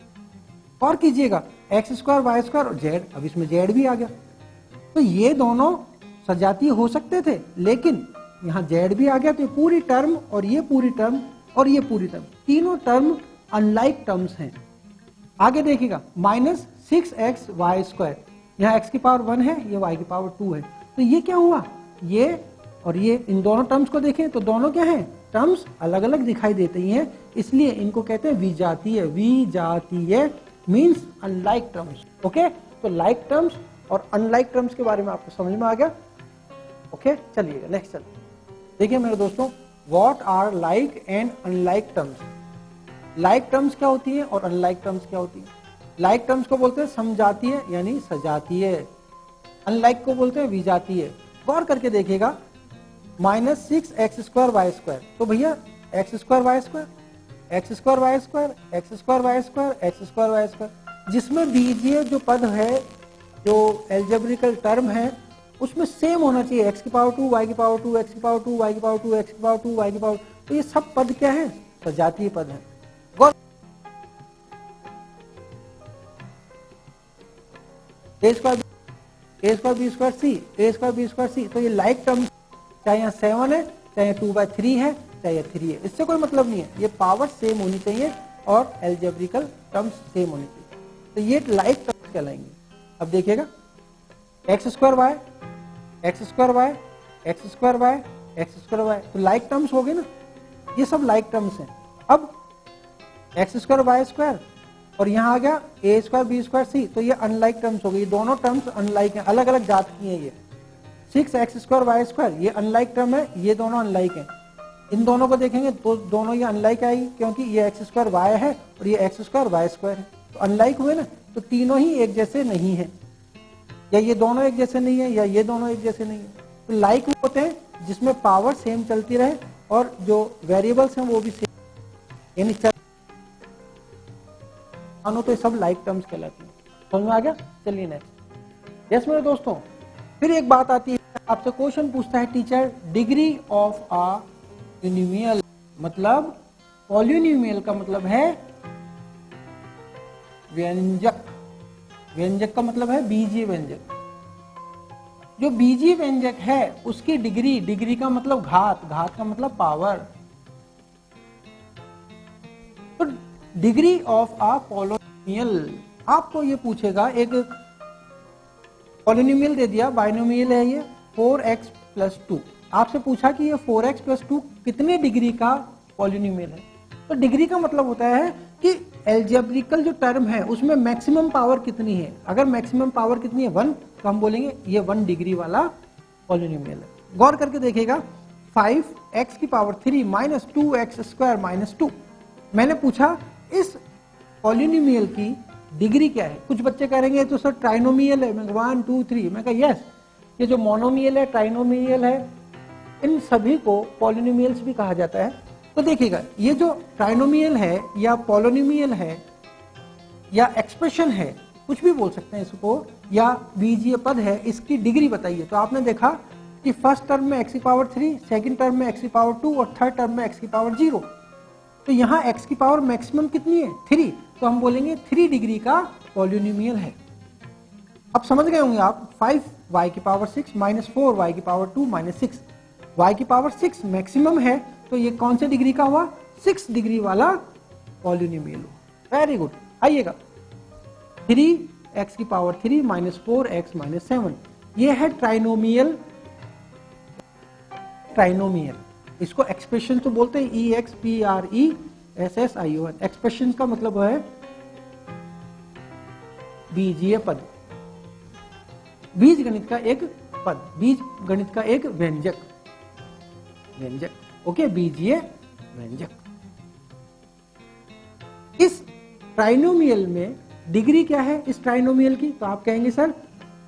और कीजिएगा x² y² और z, अब इसमें z भी आ गया, तो ये दोनों सजातीय हो सकते थे, लेकिन यहाँ z भी आ गया, तो ये पूरी टर्म और ये पूरी टर्म और ये पूरी टर्म, तीनों टर्म अनलाइक टर्म्स हैं। आगे देखिएगा, -6xy², यहाँ x की पावर 1 है, ये y की पावर 2 है, तो ये क्या हुआ, ये और ये, इन दोनों टर्म्स को देखें तो दोनों क्या हैं, टर्म्स अलग अलग दिखाई देते हैं, इसलिए इनको कहते हैं विजातीय। विजातीय मीन्स अनलाइक टर्म्स। ओके, तो लाइक टर्म्स और अनलाइक टर्म्स के बारे में आपको समझ में आ गया। ओके, चलिए नेक्स्ट चलते हैं। देखिए मेरे दोस्तों, what are like and unlike terms. Like terms क्या होती है और अनलाइक टर्म्स क्या होती है। लाइक टर्म्स को बोलते हैं समजातीय यानी सजातीय, अनलाइक को बोलते हैं विजातीय। गौर करके देखिएगा, -6x² y², तो भैया x² y², x² y², x² y², x² y², जिसमें बीजीय जो पद है, जो एल्जेब्रिकल टर्म है, उसमें सेम होना चाहिए, x की पावर 2 y की पावर 2 x की पावर 2 y की पावर 2 x की पावर 2 y की पावर, तो ये सब पद क्या है, सजातीय पद है। a² b² c, a² b² c, तो ये लाइक टर्म, चाहे यहाँ 7 है, चाहे 2/3 है, चाहे 3 है, इससे कोई मतलब नहीं है, ये पावर सेम होनी चाहिए और एल्जेब्रिकल टर्म्स सेम होनी चाहिए, तो ये लाइक टर्म्स कहलाएंगे। अब देखिएगा, x² y, x² y, x² y, x² y, तो लाइक टर्म्स हो गए ना, ये सब लाइक टर्म्स हैं। अब x² y² और यहाँ आ गया ए स्क्वायर बी स्क्वायर सी, तो ये अनलाइक टर्म्स हो गई, दोनों टर्म्स अनलाइक हैं, अलग अलग जात की हैं। ये 6x स्क्वायर वाई स्क्वायर ये अनलाइक टर्म है, ये दोनों अनलाइक हैं। इन दोनों को देखेंगे तो दोनों ये अनलाइक आएगी, क्योंकि ये एक्स स्क्वायर वाई है और ये एक्स स्क्वायर वाई स्क्वायर है, तो अनलाइक हुए ना, तो तीनों ही एक जैसे नहीं है, या ये दोनों एक जैसे नहीं है, या ये दोनों एक जैसे नहीं है। तो लाइक होते हैं जिसमें पावर सेम चलती रहे और जो वेरिएबल्स हैं वो भी सेम, यानी मानो तो ये सब लाइक टर्म्स कहलाती हैं। समझ में आ गया? चलिए नेक्स्ट। यस मेरे दोस्तों, फिर एक बात आती है, आपसे क्वेश्चन पूछता है teacher, degree of a polynomial, मतलब पॉलिनोमियल का मतलब है व्यंजक, व्यंजक का मतलब है बीजीय व्यंजक। जो बीजीय व्यंजक है उसकी डिग्री, डिग्री का मतलब घात, घात का मतलब पावर। तो डिग्री ऑफ आ पॉलिनोमियल, आपको ये पूछेगा, एक पॉलिनोमियल दे दिया, बाइनोमियल है ये 4x प्लस 2, आपसे पूछा कि ये 4x प्लस 2 कितने डिग्री का पॉलिनोमियल है। तो डिग्री का मतलब होता है कि एल्जेब्रिकल जो टर्म है उसमें मैक्सिमम पावर कितनी है। अगर मैक्सिमम पावर कितनी है 1, तो हम बोलेंगे ये 1 डिग्री वाला पॉलिनोमियल है। गौर करके देखिएगा, 5x की power 3 minus 2x square minus 2, मैंने पूछा इस पॉलिनोमियल की डिग्री क्या है। कुछ बच्चे कहेंगे तो सर ट्राइनोमियल है, मैं 1 2 3, मैं कहा यस, ये जो मोनोमियल है, ट्राइनोमियल है, इन सभी को पॉलिनोमियल्स भी कहा जाता है। तो देखिएगा, ये जो ट्राइनोमियल है या पॉलिनोमियल है या एक्सप्रेशन है, कुछ भी बोल सकते हैं इसको, या बीजीय पद है, इसकी डिग्री बताइए। तो आपने देखा कि फर्स्ट टर्म में x की पावर 3, सेकंड टर्म में x की पावर 2 और थर्ड टर्म में x की पावर 0। तो यहाँ x की पावर मैक्सिमम कितनी है 3, तो हम बोलेंगे 3 डिग्री का पॉलिनोमियल है। अब समझ गए होंगे आप, 5y की पावर 6 माइनस 4y की पावर 2 माइनस 6, y की पावर 6 मैक्सिमम है, तो ये कौन से डिग्री का हुआ, 6 डिग्री वाला पॉलिनोमियल हुआ। Very good. आइएगा, 3x की पावर 3 माइनस 4x माइनस 7, ये है ट्राइनोमियल। ट्राइनोमियल इसको एक्सप्रेशन तो बोलते हैं, EXPRESSION, एक्सप्रेशन का मतलब है बीजीय पद, बीज गणित का एक पद, बीज गणित का एक व्यंजक, व्यंजक, ओके, बीजीय व्यंजक। इस ट्राइनोमियल में डिग्री क्या है इस ट्राइनोमियल की, तो आप कहेंगे सर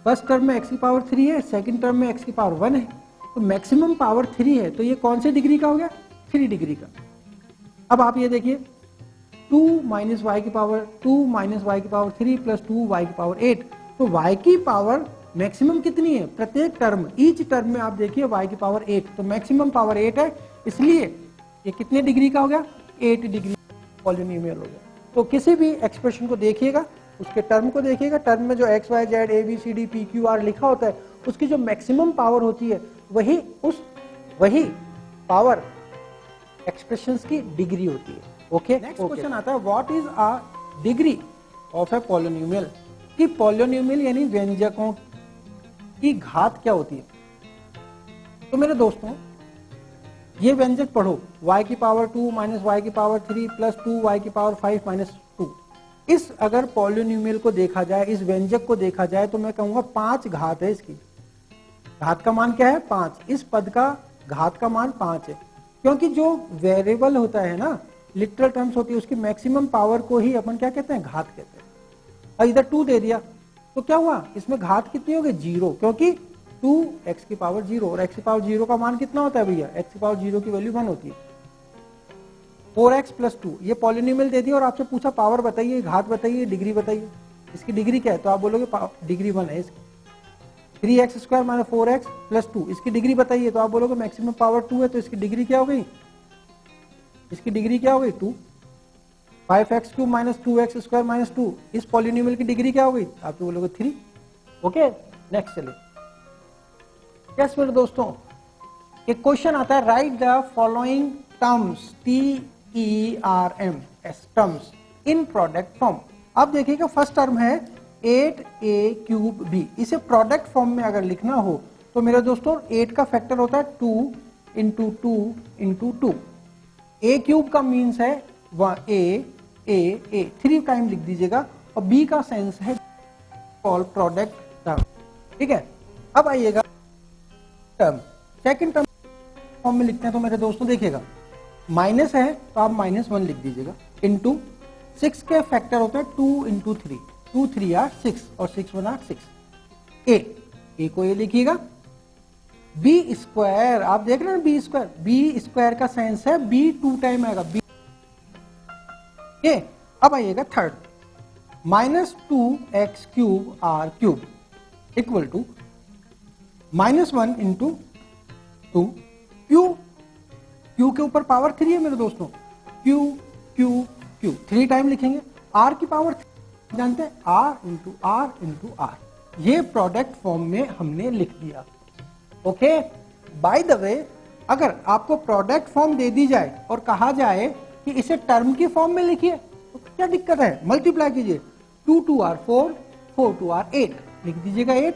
फर्स्ट टर्म में x की पावर 3 है, सेकंड टर्म में x की पावर 1 है, तो मैक्सिमम पावर 3 है, तो ये कौन से डिग्री का हो गया, 3 डिग्री का। अब आप ये देखिए, 2 माइनस वाई की पावर 2 माइनस वाई की पावर 3 प्लस 2 वाई की पावर 8, तो y की पावर मैक्सिमम कितनी है, प्रत्येक टर्म, ईच टर्म में आप देखिए y की पावर 8, तो मैक्सिमम पावर 8 है, इसलिए ये कितने डिग्री का हो गया, 8 डिग्री पॉलिनोमियल हो गया। तो किसी भी एक्सप्रेशन को देखिएगा, उसके टर्म को देखिएगा, टर्म में जो x y z a b c d p q r लिखा होता है, उसकी जो मैक्सिमम पावर होती है वही पावर एक्सप्रेशंस की डिग्री होती है। ओके, नेक्स्ट क्वेश्चन आता है, what is a degree of a polynomial, कि पॉलिनोमियल यानी व्यंजकों की घात क्या होती है। तो मेरे दोस्तों, ये व्यंजक पढ़ो, y की पावर 2 माइनस वाई की पावर 3 प्लस 2y की पावर 5 माइनस 2। इस अगर पॉलिनोमियल को देखा जाए, इस व्यंजक को देखा जाए, तो मैं कहूंगा 5 घात है इसकी। घात का मान क्या है, 5। इस पद का घात का मान 5 है, क्योंकि जो वेरिएबल होता है ना, लिटरल टर्म्स होती है, उसकी मैक्सिमम पावर को ही अपन क्या कहते हैं, घात कहते हैं। और इधर 2 दे दिया, तो क्या हुआ, इसमें घात कितनी हो गई, 0, क्योंकि 2x की पावर 0, और x की पावर 0 का मान कितना होता है भैया, x की पावर 0 की वैल्यू 1 होती है। 4x प्लस 2 ये पॉलिनोमियल दे दिया और आपसे पूछा पावर बताइए, घात बताइए, डिग्री बताइए, इसकी डिग्री क्या है, तो आप बोलोगे डिग्री 1 है इसकी। 3x square minus 4x plus 2, इसकी डिग्री बताइए, तो आप बोलोगे मैक्सिमम पावर 2 है, तो इसकी डिग्री क्या हो गई, इसकी डिग्री क्या हो गई 2। 5x cube minus 2x square minus 2, इस पॉलिनोमियल की डिग्री क्या हो गई, आप तो बोलोगे 3। ओके, नेक्स्ट चलिए। यस मेरे दोस्तों, एक क्वेश्चन आता है, right the following terms, TERMS terms in product form. अब देखिएगा, फर्स्ट टर्म है 8a क्यूब b, इसे प्रोडक्ट फॉर्म में अगर लिखना हो तो मेरे दोस्तों 8 का फैक्टर होता है 2 इंटू 2 इंटू 2। a क्यूब का मीन्स है a, ए 3 टाइम लिख दीजिएगा, और बी का सेंस है कॉल प्रोडक्ट टर्म। ठीक है, अब आइएगा टर्म, सेकंड टर्म फॉर्म में लिखते हैं। तो मेरे दोस्तों देखिएगा, माइनस है तो आप -1 लिख दीजिएगा, इनटू 6 के फैक्टर होते हैं 2 इंटू 3, 2 3 आर 6 और 6 1 आर 6। ए को ये लिखिएगा, बी स्क्वायर, आप देख रहे हैं बी स्क्वायर का सेंस है बी 2 टाइम आएगा बी। अब आइएगा third, -2x³ r³ equal to -1 into 2 Q के ऊपर पावर 3 है मेरे दोस्तों, क्यू 3 टाइम लिखेंगे, r की पावर 3 जानते हैं, r इंटू r, ये प्रोडक्ट फॉर्म में हमने लिख दिया। ओके, बाय द वे, अगर आपको प्रोडक्ट फॉर्म दे दी जाए और कहा जाए कि इसे टर्म की फॉर्म में लिखिए तो क्या दिक्कत है, मल्टीप्लाई कीजिए, 2 2 आर 4, 4 2 आर 8 लिख दीजिएगा 8।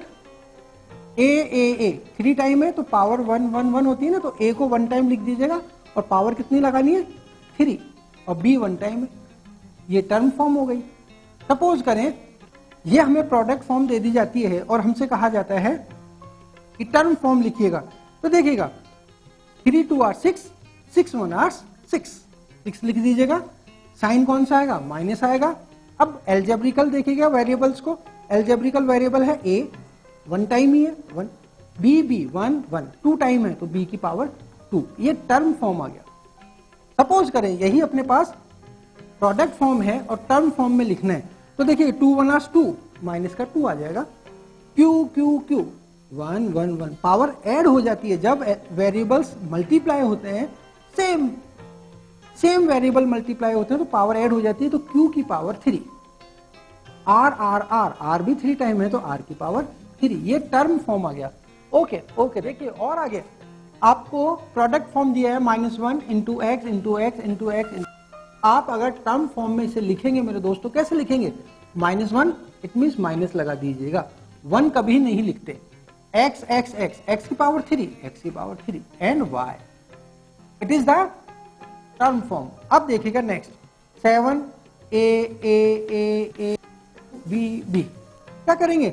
ए 3 टाइम है तो पावर 1 1 1 होती है ना, तो ए को 1 टाइम लिख दीजिएगा और पावर कितनी लगानी है 3, और बी 1 टाइम है, ये टर्म फॉर्म हो गई। सपोज करें ये हमें प्रोडक्ट फॉर्म दे दी जाती है और हमसे कहा जाता है कि टर्म फॉर्म लिखिएगा, तो देखिएगा 3 2 आर 6, 6 1 आर 6 लिख दीजिएगा, साइन कौन सा आएगा, माइनस आएगा। अब एल्जेब्रिकल देखिएगा वेरिएबल्स को, एल्जेब्रिकल वेरिएबल है ए 1 टाइम ही है 1, बी 1 1 2 टाइम है तो बी की पावर 2, ये टर्म फॉर्म आ गया। सपोज करें यही अपने पास प्रोडक्ट फॉर्म है और टर्म फॉर्म में लिखना है, तो देखिए 2 1 आर 2 माइनस का 2 आ जाएगा, क्यू 1 1 1, पावर ऐड हो जाती है जब वेरिएबल्स मल्टीप्लाई होते हैं, सेम वेरिएबल मल्टीप्लाई होते हैं तो पावर ऐड हो जाती है, तो क्यू की पावर 3, आर भी 3 टाइम है तो आर की पावर 3, ये टर्म फॉर्म आ गया। ओके देखिए, और आगे आपको प्रोडक्ट फॉर्म दिया है -1 into x into x into x. आप अगर टर्म फॉर्म में इसे लिखेंगे मेरे दोस्तों, कैसे लिखेंगे, -1 इट मींस माइनस लगा दीजिएगा, 1 कभी नहीं लिखते, x की power 3 and y, it is the term form. अब देखिएगा नेक्स्ट 7 a b, क्या करेंगे,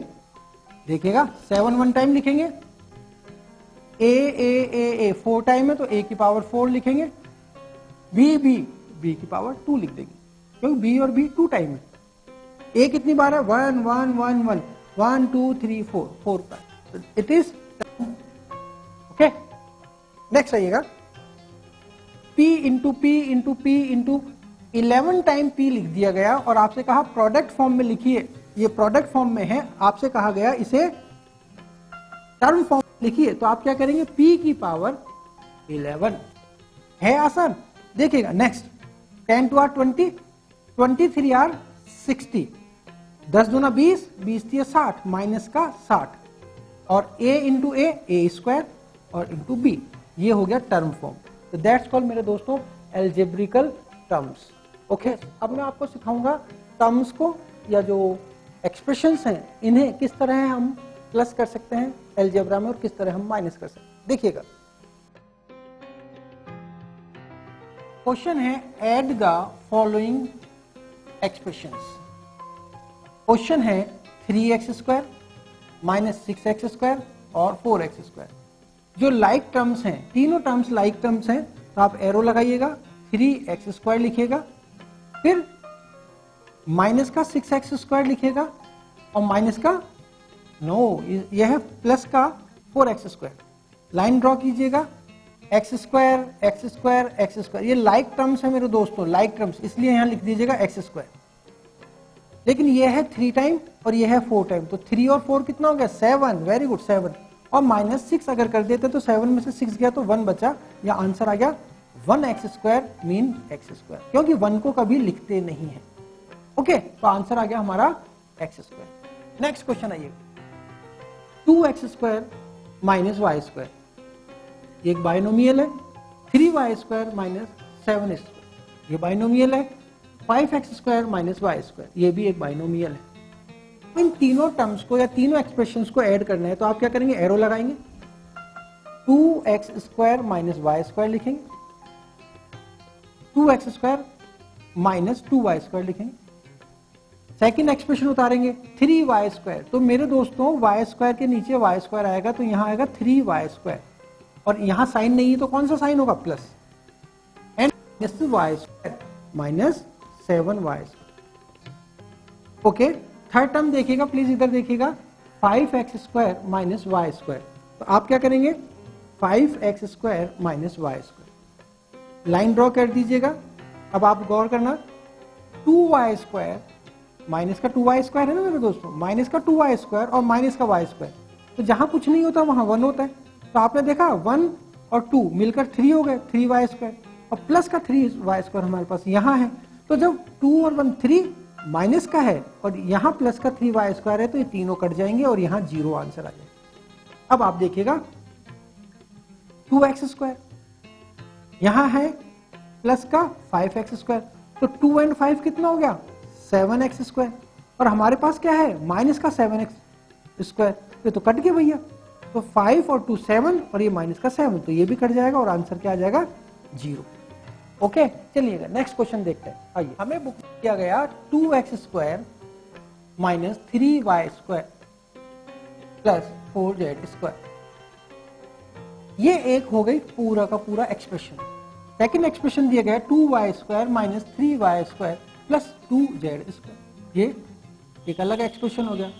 देखिएगा 7 1 टाइम लिखेंगे, a 4 टाइम है तो a की पावर 4 लिखेंगे, b की पावर 2 लिख देंगे, क्योंकि b और b 2 टाइम है। a कितनी बार है, 1 1 1 1 1 2 3 4 पर, इट इज ओके। नेक्स्ट आइएगा p into p into p into 11 time p लिख दिया गया और आपसे कहा प्रोडक्ट फॉर्म में लिखिए, ये प्रोडक्ट फॉर्म में है, आपसे कहा गया इसे टर्म फॉर्म में लिखिए, तो आप क्या करेंगे, p की पावर 11, है आसान। देखिएगा नेक्स्ट 10 2 आर 20, 23 आर 60, 10 दूना 20, 20 3 60, माइनस का 60, और a इंटू ए स्क्वायर और इंटू b, ये हो गया टर्म फॉर्म। तो दैट्स कॉल्ड मेरे दोस्तों एल्जेब्रिकल टर्म्स। ओके, अब मैं आपको सिखाऊंगा टर्म्स को, या जो एक्सप्रेशंस हैं इन्हें किस तरह हम प्लस कर सकते हैं एल्जेब्रा में और किस तरह हम माइनस कर सकते हैं। देखिएगा क्वेश्चन है, add the following expressions. Question है 3x² -6x² और 4x²। जो लाइक टर्म्स हैं, तीनों टर्म्स लाइक टर्म्स हैं, तो आप एरो लगाइएगा, 3x² लिखिएगा, फिर माइनस का 6x² लिखिएगा, और माइनस का यह है प्लस का 4x²। लाइन ड्रॉ कीजिएगा, x², ये लाइक टर्म्स है मेरे दोस्तों, लाइक टर्म्स, इसलिए यहां लिख दीजिएगा x²। लेकिन ये है 3 टाइम और ये है 4 टाइम, तो 3 और 4 कितना हो गया, 7, वेरी गुड 7, और -6 अगर कर देते तो 7 में से 6 गया तो 1 बचा, या आंसर आ गया 1x² मीन x², क्योंकि 1 को कभी लिखते नहीं है। ओके, तो आंसर आ गया हमारा x²। नेक्स्ट क्वेश्चन आइए, 2x² -y², एक बाइनोमियल है, 3y² -7x², ये बाइनोमियल है, 5x² -y², ये भी एक बाइनोमियल है। इन तीनों टर्म्स को या तीनों एक्सप्रेशंस को ऐड करना है, तो आप क्या करेंगे, एरो लगाएंगे, 2x² -y² लिखेंगे, 2x² माइनस 2y² लिखेंगे। सेकंड एक्सप्रेशन उतारेंगे 3y², तो मेरे दोस्तों y² के नीचे y² आएगा, तो यहां आएगा 3y², और यहां साइन नहीं है तो कौन सा साइन होगा, plus, and y² minus 7y²। Okay, third term देखिएगा प्लीज, इधर देखिएगा 5x² माइनस y², तो आप क्या करेंगे 5x² minus y², line draw कर दीजिएगा। अब आप गौर करना 2y² माइनस का 2y² है ना मेरे दोस्तों, माइनस का 2y² और माइनस का y², तो जहां कुछ नहीं होता वहां 1 होता है, तो आपने देखा 1 और 2 मिलकर 3 हो गए, 3y², और प्लस का 3y² हमारे पास यहां है, तो जब 2 और 1 3 माइनस का है और यहां प्लस का 3y² है, तो ये तीनों कट जाएंगे और यहां 0 आंसर आ जाएगा। अब आप देखिएगा 2x², यहां है प्लस का 5x², तो 2 एंड 5 कितना हो गया 7x², और हमारे पास क्या है माइनस का 7x², ये तो कट गया भैया, तो 5 और 2 7, और ये माइनस का 7, तो ये भी कट जाएगा और आंसर क्या आ जाएगा 0। ओके, चलिएगा नेक्स्ट क्वेश्चन देखते हैं। आइए, हमें बुक किया गया 2x² minus 3y² plus 4z², ये एक हो गई पूरा का पूरा एक्सप्रेशन। सेकंड एक्सप्रेशन दिया गया 2y² minus 3y² plus 2z², ये एक अलग एक्सप्रेशन हो गया।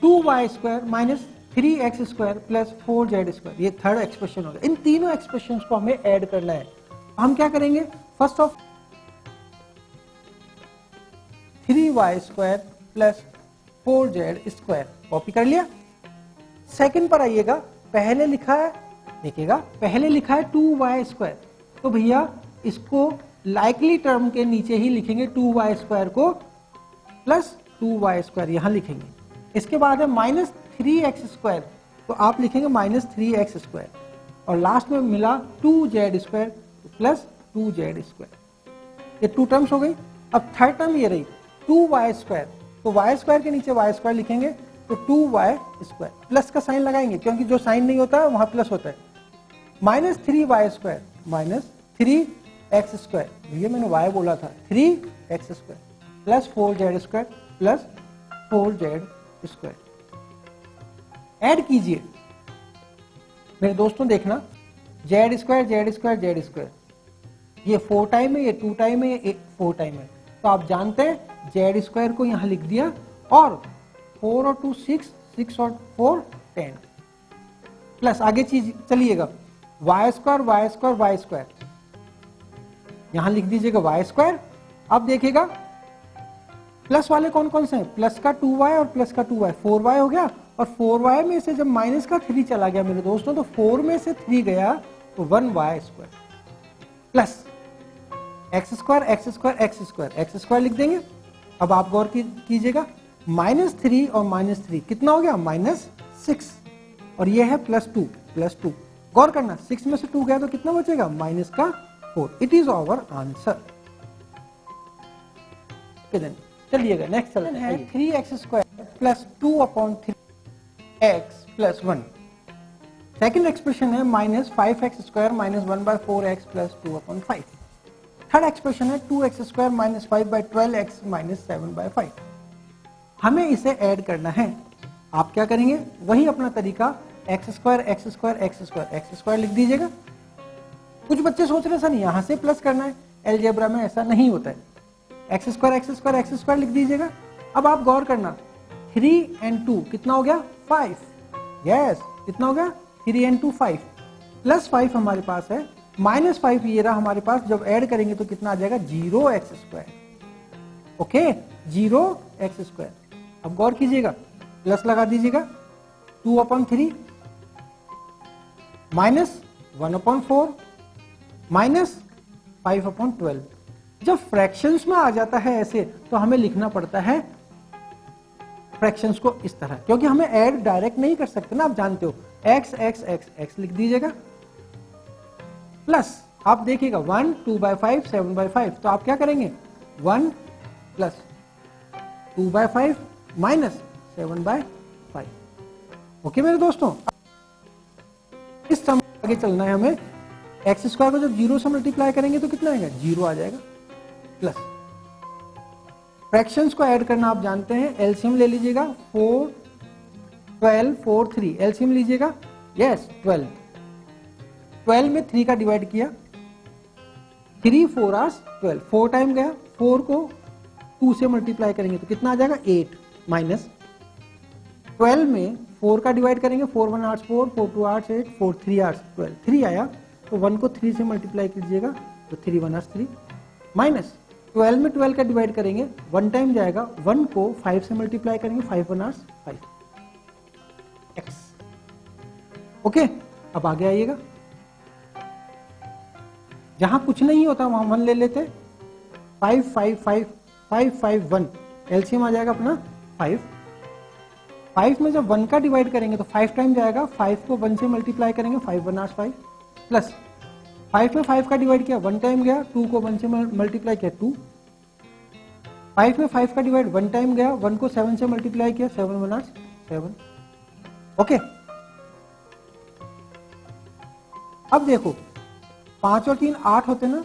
2y² minus 3x² plus 4z², ये थर्ड एक्सप्रेशन हो गया। इन तीनों एक्सप्रेशन को हमें ऐड करना है। हम क्या करेंगे, first of 3y² plus 4z² copy कर लिया। सेकंड पर आइएगा, पहले लिखा है, देखिएगा पहले लिखा है 2y², तो भैया इसको लाइकली टर्म के नीचे ही लिखेंगे, 2y² को प्लस 2y², यहां लिखेंगे। इसके बाद है माइनस 3x², तो आप लिखेंगे माइनस 3x², और लास्ट में मिला 2z² प्लस 2z², ये 2 टर्म्स हो गई। अब थर्ड टर्म ये रही 2y², तो y² के नीचे y² लिखेंगे, तो 2y² प्लस का साइन लगाएंगे, क्योंकि जो साइन नहीं होता है वहां प्लस होता है। माइनस 3y² माइनस 3x², ये मैंने y बोला था, 3x² plus 4z² plus 4z²। Add कीजिए मेरे दोस्तों, देखना z², ये 4 टाइम है, ये 2 टाइम है, ये 4 टाइम है, तो आप जानते हैं z² को यहां लिख दिया, और 4 और 2 6, 6 और 4 10, प्लस आगे चीज चलिएगा y², यहां लिख दीजिएगा y²। अब देखिएगा प्लस वाले कौन कौन से हैं, प्लस का 2y और प्लस का 2y, 4y हो गया, और 4y में से जब माइनस का 3 चला गया मेरे दोस्तों, तो 4 में से 3 गया, तो 1y² प्लस x² लिख देंगे। अब आप गौर कीजिएगा, -3 और -3 कितना हो गया, -6, और ये है +2, गौर करना 6 में से 2 गया तो कितना बचेगा, -4। It is our answer. चलिएगा नेक्स्ट चलते हैं, 3x² plus 2/3x plus 1। Second expression है -5x² minus 1/4x plus 2/5। Third expression है 2x² माइनस 5/12x माइनस 7/5। हमें इसे ऐड करना है। आप क्या करेंगे, वही अपना तरीका, x² लिख दीजिएगा। कुछ बच्चे सोच रहे सर यहां से प्लस करना है, अलजेब्रा में ऐसा नहीं होता है। x² लिख दीजिएगा। अब आप गौर करना, 3 and 2 कितना हो गया, 5। यस, कितना हो गया, 3 and 2 5, प्लस 5 हमारे पास है, -5 ये रहा हमारे पास। जब ऐड करेंगे तो कितना आ जाएगा, 0x²। Okay, 0x²। अब गौर कीजिएगा, प्लस लगा दीजिएगा, 2/3 माइनस 1/4 माइनस 5/12। जब फ्रैक्शंस में आ जाता है ऐसे, तो हमें लिखना पड़ता है फ्रैक्शंस को इस तरह, क्योंकि हमें ऐड डायरेक्ट नहीं कर सकते ना, आप जानते हो। x लिख दीजिएगा, प्लस आप देखिएगा 1 2/5 7/5, तो आप क्या करेंगे, 1 प्लस 2/5 माइनस 7/5। ओके मेरे दोस्तों, इस टर्म आगे चलना है हमें। x² को जब 0 से मल्टीप्लाई करेंगे तो कितना आएगा, 0 आ जाएगा, प्लस फ्रैक्शंस को ऐड करना आप जानते हैं, एलसीएम ले लीजिएगा 4 12 4 3, एलसीएम लीजिएगा, यस 12 में 3 का डिवाइड किया, 3 4 आवर्स 12, 4 टाइम गया, 4 को 2 से मल्टीप्लाई करेंगे तो कितना आ जाएगा 8, माइनस 12 में 4 का डिवाइड करेंगे, 4 1 आवर्स 4, 4 2 आवर्स 8, 4 3 आवर्स 12, 3 आया तो 1 को 3 से मल्टीप्लाई कीजिएगा तो 3 1 आवर्स 3, माइनस 12 में 12 का डिवाइड करेंगे, 1 टाइम जाएगा, 1 को 5 से मल्टीप्लाई करेंगे, 5 1 आवर्स 5 x। ओके, अब आगे आइएगा, जहां कुछ नहीं होता वहां 1 ले लेते, 5 5 5 5 5 1, एलसीएम आ जाएगा अपना 5। 5 में जब 1 का डिवाइड करेंगे तो 5 टाइम जाएगा, 5 को 1 से मल्टीप्लाई करेंगे, 5 1 आवर्स 5, प्लस 5 में 5 का डिवाइड किया, 1 टाइम गया, 2 को 1 से मल्टीप्लाई किया 2, 5 में 5 का डिवाइड 1 टाइम गया, 1 को 7 से मल्टीप्लाई किया, 7 1 आवर्स 7। ओके, अब देखो 5 और 3 8 होते ना,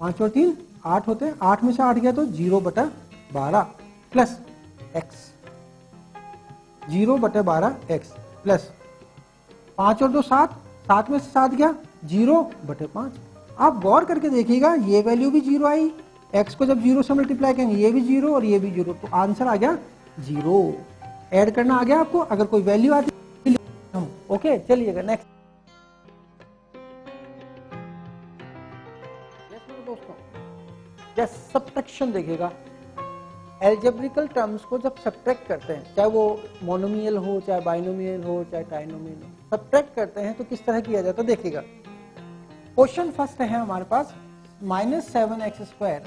5 और 3 8 होते हैं, 8 में से 8 गया तो 0/12 प्लस x, 0/12 x प्लस 5 और 2 7, 7 में से 7 गया 0/5। आप गौर करके देखिएगा ये वैल्यू भी 0 आई, x को जब 0 से मल्टीप्लाई करेंगे ये भी 0 और ये भी 0, तो आंसर आ गया 0। ऐड करना आ गया आपको, अगर कोई वैल्यू आती हम। ओके, चलिएगा नेक्स्ट। दोस्तों, जब सब्ट्रैक्शन देखिएगा, एल्जेब्रिकल टर्म्स को जब सब्ट्रैक्ट करते हैं, चाहे वो मोनोमियल हो, चाहे बाइनोमियल हो, चाहे ट्राइनोमियल हो, सब्ट्रैक्ट करते हैं तो किस तरह किया जाता है देखिएगा। क्वेश्चन फर्स्ट है हमारे पास, -7x²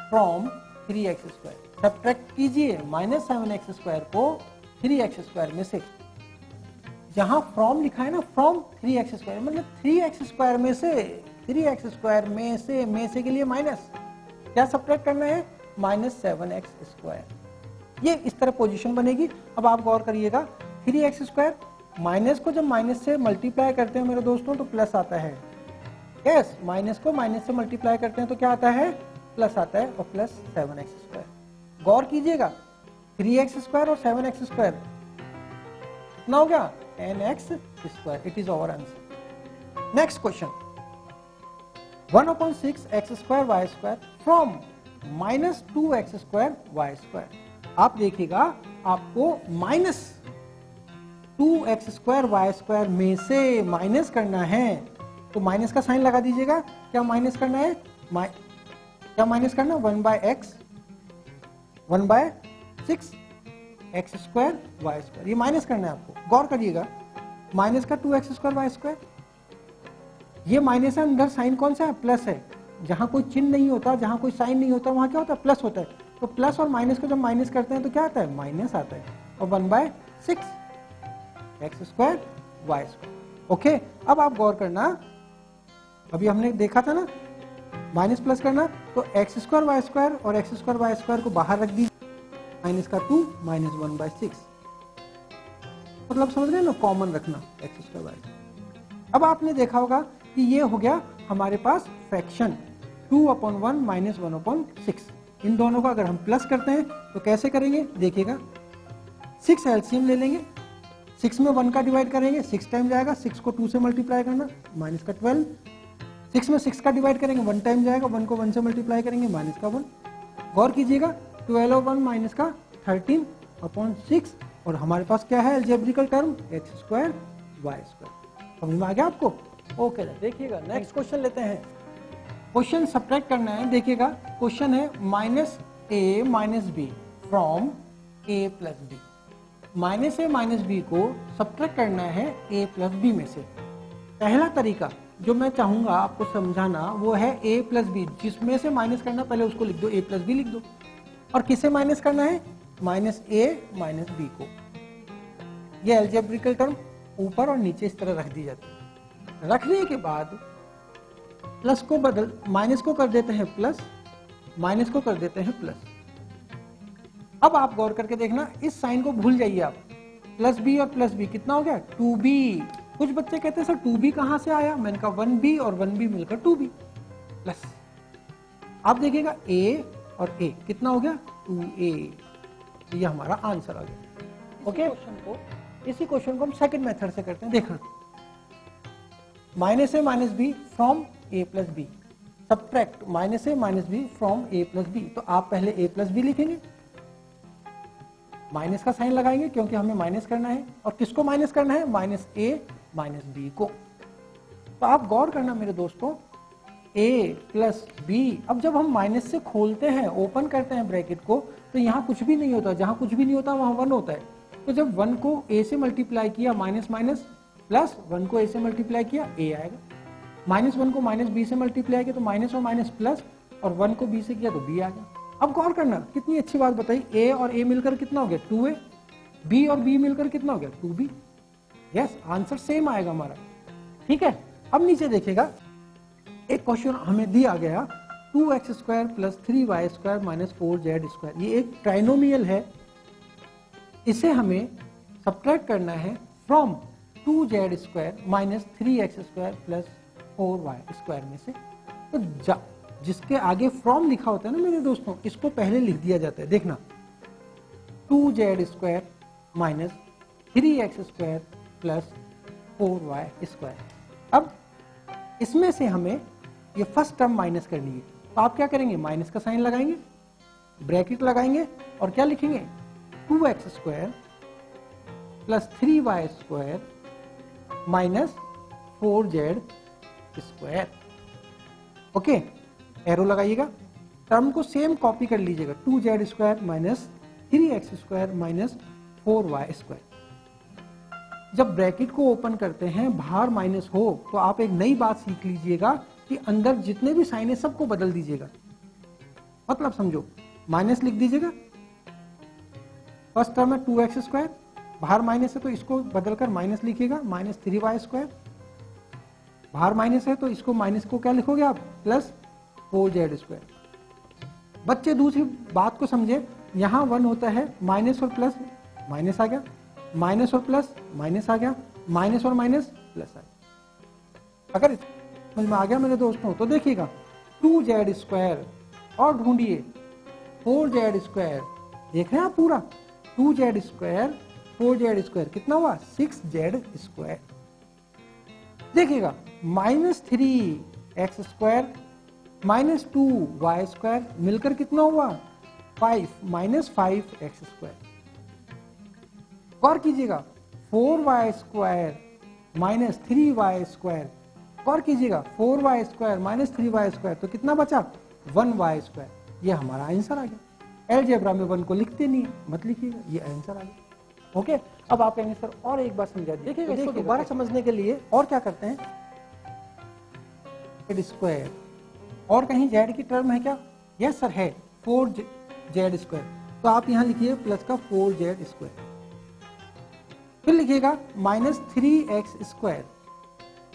फ्रॉम 3x²। सब्ट्रैक्ट कीजिए -7x² को 3x² में से। जहां फ्रॉम लिखा है ना, फ्रॉम 3x² मतलब 3x² में से, 3x² में से के लिए माइनस, क्या सब्ट्रैक्ट करना है -7x²। ये इस तरह पोजीशन बनेगी। अब आप गौर करिएगा, 3x² माइनस को जब माइनस से मल्टीप्लाई करते हैं मेरे दोस्तों तो प्लस आता है, यस, माइनस को माइनस से मल्टीप्लाई करते हैं तो क्या आता है, प्लस आता है, और प्लस 7x²। गौर कीजिएगा, 3x² और 7x² कितना हो गया 10x²। It is our answer. Next question, 1/6x² y² from -2x² y²। आप देखिएगा, आपको -2x² y² में से माइनस करना है, तो माइनस का साइन लगा दीजिएगा। क्या माइनस करना है, क्या माइनस करना, 1/x 1/6 x² y², ये माइनस करना है आपको। गौर करिएगा, माइनस का 2x² y², ये माइनस है, अंदर साइन कौन सा है, प्लस है। जहां कोई चिन्ह नहीं होता, जहां कोई साइन नहीं होता, वहां क्या होता है, प्लस होता है। तो प्लस और माइनस को जब माइनस करते हैं तो क्या आता है, माइनस आता है, और 1/6 x² y²। ओके, अब आप गौर करना, अभी हमने देखा था ना माइनस प्लस करना, तो x² y² और x² y² को बाहर रख दीजिए, माइनस का 2 -1/6, मतलब समझ गए ना, कॉमन रखना x² y²। अब आपने देखा होगा कि ये हो गया हमारे पास फ्रैक्शन 2/1 -1/6। इन दोनों का अगर हम प्लस करते हैं तो कैसे करेंगे देखिएगा, 6 एलसीएम ले लेंगे, 6 में 1 का डिवाइड करेंगे, 6 टाइम जाएगा, 6 को 2 से मल्टीप्लाई करना, माइनस का 12, 6 में 6 का डिवाइड करेंगे, 1 टाइम जाएगा, 1 को 1 से मल्टीप्लाई करेंगे, माइनस का 1। गौर कीजिएगा, 12/1 माइनस का 13/6, और हमारे पास क्या है अलजेब्रिकल टर्म x² y²। समझ में आ गया आपको? ओके, देखिएगा नेक्स्ट क्वेश्चन लेते हैं। क्वेश्चन सब्ट्रैक्ट करना है, देखिएगा क्वेश्चन है -a - b from a + b। -a - b को सब्ट्रैक्ट करना है a + b में से। पहला तरीका जो मैं चाहूंगा आपको समझाना वो है a + b, जिसमें से माइनस करना पहले उसको लिख दो, a + b लिख दो। और किसे माइनस करना है, -a - b को। ये अलजेब्रिकल टर्म ऊपर और नीचे इस तरह रख दी जाती है। रखने के बाद प्लस को बदल, माइनस को कर देते हैं प्लस, माइनस को कर देते हैं प्लस। अब आप गौर करके देखना, इस साइन को भूल जाइए आप, +b और +b कितना हो गया 2b। कुछ बच्चे कहते हैं सर 2b कहां से आया, मैंने कहा 1b और 1b मिलकर 2b प्लस। आप देखिएगा a और a कितना हो गया 2a, ये हमारा आंसर आ गया। ओके, इसी क्वेश्चन को हम सेकंड मेथड से करते हैं। देखना, minus A minus B from A plus B, subtract minus A minus B from A plus B. तो आप पहले ए प्लस बी लिखेंगे, माइनस का साइन लगाएंगे क्योंकि हमें माइनस करना है, और किसको माइनस करना है, माइनस ए माइनस बी को। तो आप गौर करना मेरे दोस्तों, a प्लस बी, अब जब हम माइनस से खोलते हैं, ओपन करते हैं ब्रैकेट को, तो यहाँ कुछ भी नहीं होता, जहां कुछ भी नहीं होता वहां 1 होता है। तो जब 1 को a से मल्टीप्लाई किया माइनस माइनस प्लस, 1 को a से मल्टीप्लाई किया a आएगा, माइनस 1 को माइनस b से मल्टीप्लाई किया तो माइनस और माइनस प्लस, और 1 को b से किया तो b आ गया। अब गौर करना, कितनी अच्छी बात बताई, a और a मिलकर कितना हो गया 2a, b और b मिलकर कितना हो गया 2b। यस, आंसर सेम आएगा हमारा। ठीक है, अब नीचे देखिएगा, एक क्वेश्चन हमें दिया गया 2x² plus 3y² minus 4z², ये एक ट्राइनोमियल है, इसे हमें सब्ट्रैक्ट करना है from 2z² minus 3x² plus 4y² में से। तो जिसके आगे फ्रॉम लिखा होता है ना मेरे दोस्तों, इसको पहले लिख दिया जाता है। देखना, 2z² minus 3x² plus 4y²। अब इसमें से हमें ये फर्स्ट टर्म माइनस करनी है, तो आप क्या करेंगे, माइनस का साइन लगाएंगे, ब्रैकेट लगाएंगे और क्या लिखेंगे 2x² plus 3y² minus 4z²। Okay, arrow लगाइएगा, टर्म को सेम कॉपी कर लीजिएगा, 2z² minus 3x² minus 4y²। जब ब्रैकेट को ओपन करते हैं, बाहर माइनस हो, तो आप एक नई बात सीख लीजिएगा कि अंदर जितने भी साइन है सबको बदल दीजिएगा। मतलब समझो, माइनस लिख दीजिएगा, फर्स्ट टर्म है 2x², बाहर माइनस है तो इसको बदलकर माइनस लिखिएगा, माइनस 3y², बाहर माइनस है तो इसको माइनस को क्या लिखोगे आप, प्लस 4z²। बच्चे दूसरी बात को समझे, यहां 1 होता है, माइनस और प्लस, माइनस आ गया, माइनस और प्लस माइनस आ गया, माइनस और माइनस प्लस आ गया। अगर समझ में आ गया मेरे दोस्तों, तो देखिएगा 2z² और ढूंढिए 4z², देख रहे हैं आप पूरा, 2z² 4z² कितना हुआ 6z²। देखिएगा माइनस 3x² माइनस 2y² मिलकर कितना हुआ 5 माइनस 5x²। गौर कीजिएगा 4y² माइनस 3y², गौर कीजिएगा 4y² माइनस 3y² तो कितना बचा 1y²। ये हमारा आंसर आ गया। अलजेब्रा में 1 को लिखते नहीं है, मत लिखिएगा, ये आंसर आ गया। ओके, अब आप कहेंगे सर और एक बार समझा दीजिए। देखिएगा, इसको दोबारा समझने के लिए और क्या करते हैं, z², और कहीं z की टर्म है क्या, यस सर है, 4z², तो आप यहां लिखिए प्लस का 4z², फिर लिखिएगा माइनस 3x²,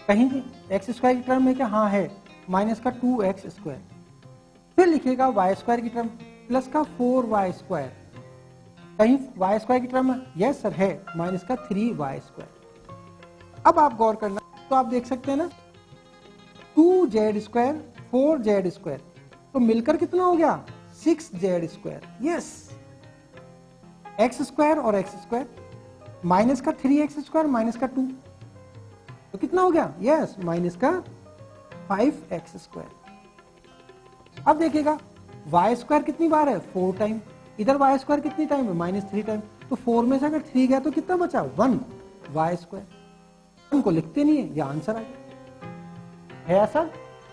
कहीं x² की टर्म है क्या, हाँ है, माइनस का 2x², फिर लिखिएगा y² की टर्म प्लस का 4y², कहीं y² की टर्म यस सर है, माइनस का 3y²। अब आप गौर करना, तो आप देख सकते हैं ना 2z² 4z², तो मिलकर कितना हो गया 6z²। यस, x² और x², माइनस का 3x² माइनस का 2, तो कितना हो गया, यस माइनस का 5x²। अब देखिएगा y² कितनी बार है 4 टाइम, इधर y² कितनी टाइम है माइनस 3 टाइम, तो 4 में से अगर 3 गया तो कितना बचा 1 y²। उनको लिखते नहीं है, ये आंसर आ गया। है ऐसा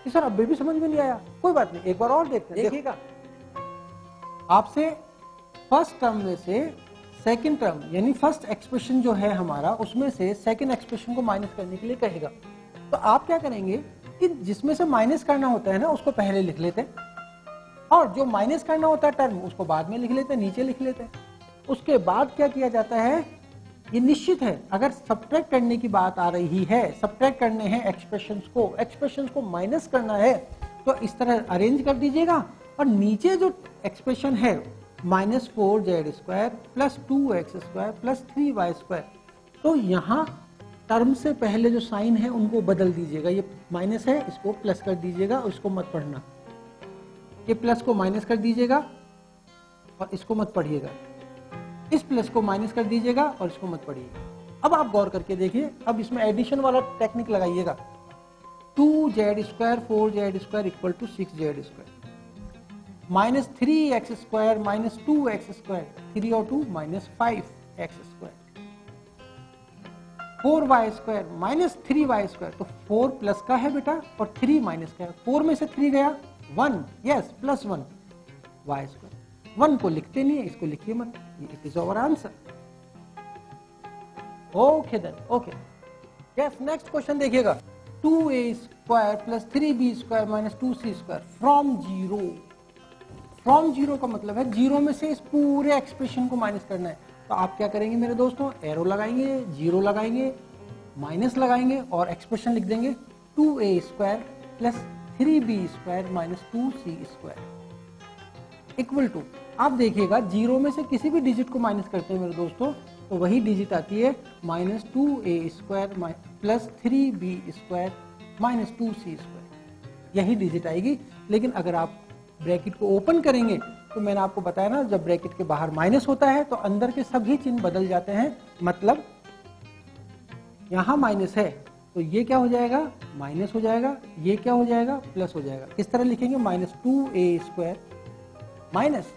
कि सर अब भी समझ में नहीं आया, कोई बात नहीं, एक बार और देखते हैं। देखिएगा आपसे फर्स्ट टर्म में से सेकंड टर्म यानी फर्स्ट एक्सप्रेशन जो है हमारा, उसमें से सेकंड एक्सप्रेशन को माइनस करने के लिए कहेगा, तो आप क्या करेंगे कि जिसमें से माइनस करना होता है ना उसको पहले लिख लेते हैं, और जो माइनस करना होता है टर्म उसको बाद में लिख लेते हैं, नीचे लिख लेते हैं। उसके बाद क्या किया जाता है, ये निश्चित है, अगर सब्ट्रैक्ट करने की बात आ रही है, सब्ट्रैक्ट करने हैं एक्सप्रेशंस को माइनस करना है, तो इस तरह अरेंज कर दीजिएगा, और नीचे जो एक्सप्रेशन है minus 4z² plus 2x² plus 3y², तो यहाँ टर्म से पहले जो साइन है उनको बदल दीजिएगा, ये माइनस है इसको प्लस कर दीजिएगा, और इसको मत पढ़ना। ये प्लस को माइनस कर दीजिएगा और इसको मत पढ़िएगा, इस प्लस को माइनस कर दीजिएगा और इसको मत पढ़िएगा। अब आप गौर करके देखिए, अब इसमें एडिशन वाला टेक्निक लगाइएगा। 2z square 4z square equal to 6z square minus 3x square minus 2x square, 3 और 2 minus 5x square, 4y square minus 3y square. तो 4 प्लस का है बेटा और 3 माइनस का है। 4 में से 3 गया 1, यस प्लस 1 y स्क्वायर। 1 को लिखते नहीं है, इसको लिखिए मत, it is our answer. Okay then, okay yes. Next question देखिएगा, 2a square plus 3b square minus 2c square from zero. From zero का मतलब है जीरो में से इस पूरे एक्सप्रेशन को माइनस करना है। तो आप क्या करेंगे मेरे दोस्तों, एरो लगाएंगे, जीरो लगाएंगे, माइनस लगाएंगे और एक्सप्रेशन लिख देंगे 2a square plus 3b square minus 2c square equal to, आप देखिएगा जीरो में से किसी भी डिजिट को माइनस करते हैं मेरे दोस्तों तो वही डिजिट आती है minus 2a square plus 3b square minus 2c square, यही डिजिट आएगी। लेकिन अगर आप ब्रैकेट को ओपन करेंगे तो मैंने आपको बताया ना, जब ब्रैकेट के बाहर माइनस होता है तो अंदर के सभी चिन्ह बदल जाते हैं। मतलब यहां माइनस है तो ये क्या हो जाएगा, माइनस हो जाएगा, ये क्या हो जाएगा, प्लस हो जाएगा। किस तरह लिखेंगे, minus 2a square minus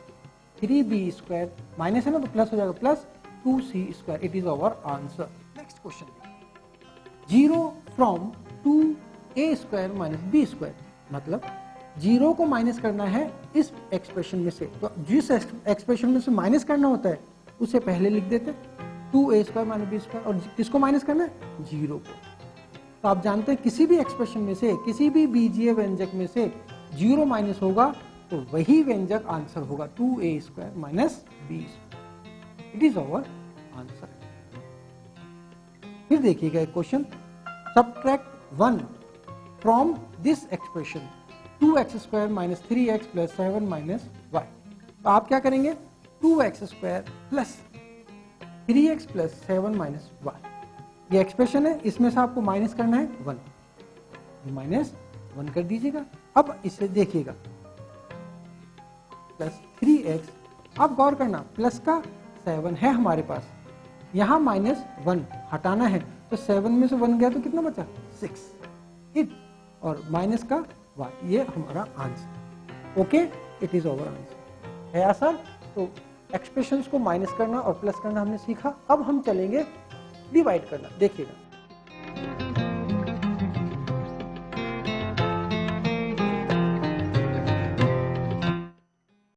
3b square, minus है ना तो प्लस हो जाएगा, plus 2c square. It is our answer. Next question, 0 from 2a square minus b square, मतलब जीरो को माइनस करना है इस एक्सप्रेशन में से। तो जिस एक्सप्रेशन में से माइनस करना होता है उसे पहले लिख देते 2a square minus b square, और किसको माइनस करना है, जीरो को। तो आप जानते हैं किसी भी एक्सप्रेशन में से, किसी भी बीजीय व्यंजक में से जीरो माइनस होगा तो वही व्यंजक आंसर होगा 2a square minus b square. It is our answer. फिर देखिएगा एक question, subtract 1 from this expression 2x square minus 3x plus 7 minus y। तो आप क्या करेंगे, 2x square plus 3x plus 7 minus y, ये एक्सप्रेशन है, इसमें से आपको माइनस करना है 1, माइनस 1 कर दीजिएगा। अब इसे देखिएगा प्लस 3x, आप गौर करना प्लस का 7 है हमारे पास, यहां माइनस 1 हटाना है तो 7 में से 1 गया तो कितना बचा, 6, और माइनस का y, ये हमारा आंसर। Okay, it is our answer. है आसान। तो एक्सप्रेशंस को माइनस करना और प्लस करना हमने सीखा। अब हम चलेंगे डिवाइड करना। देखिएगा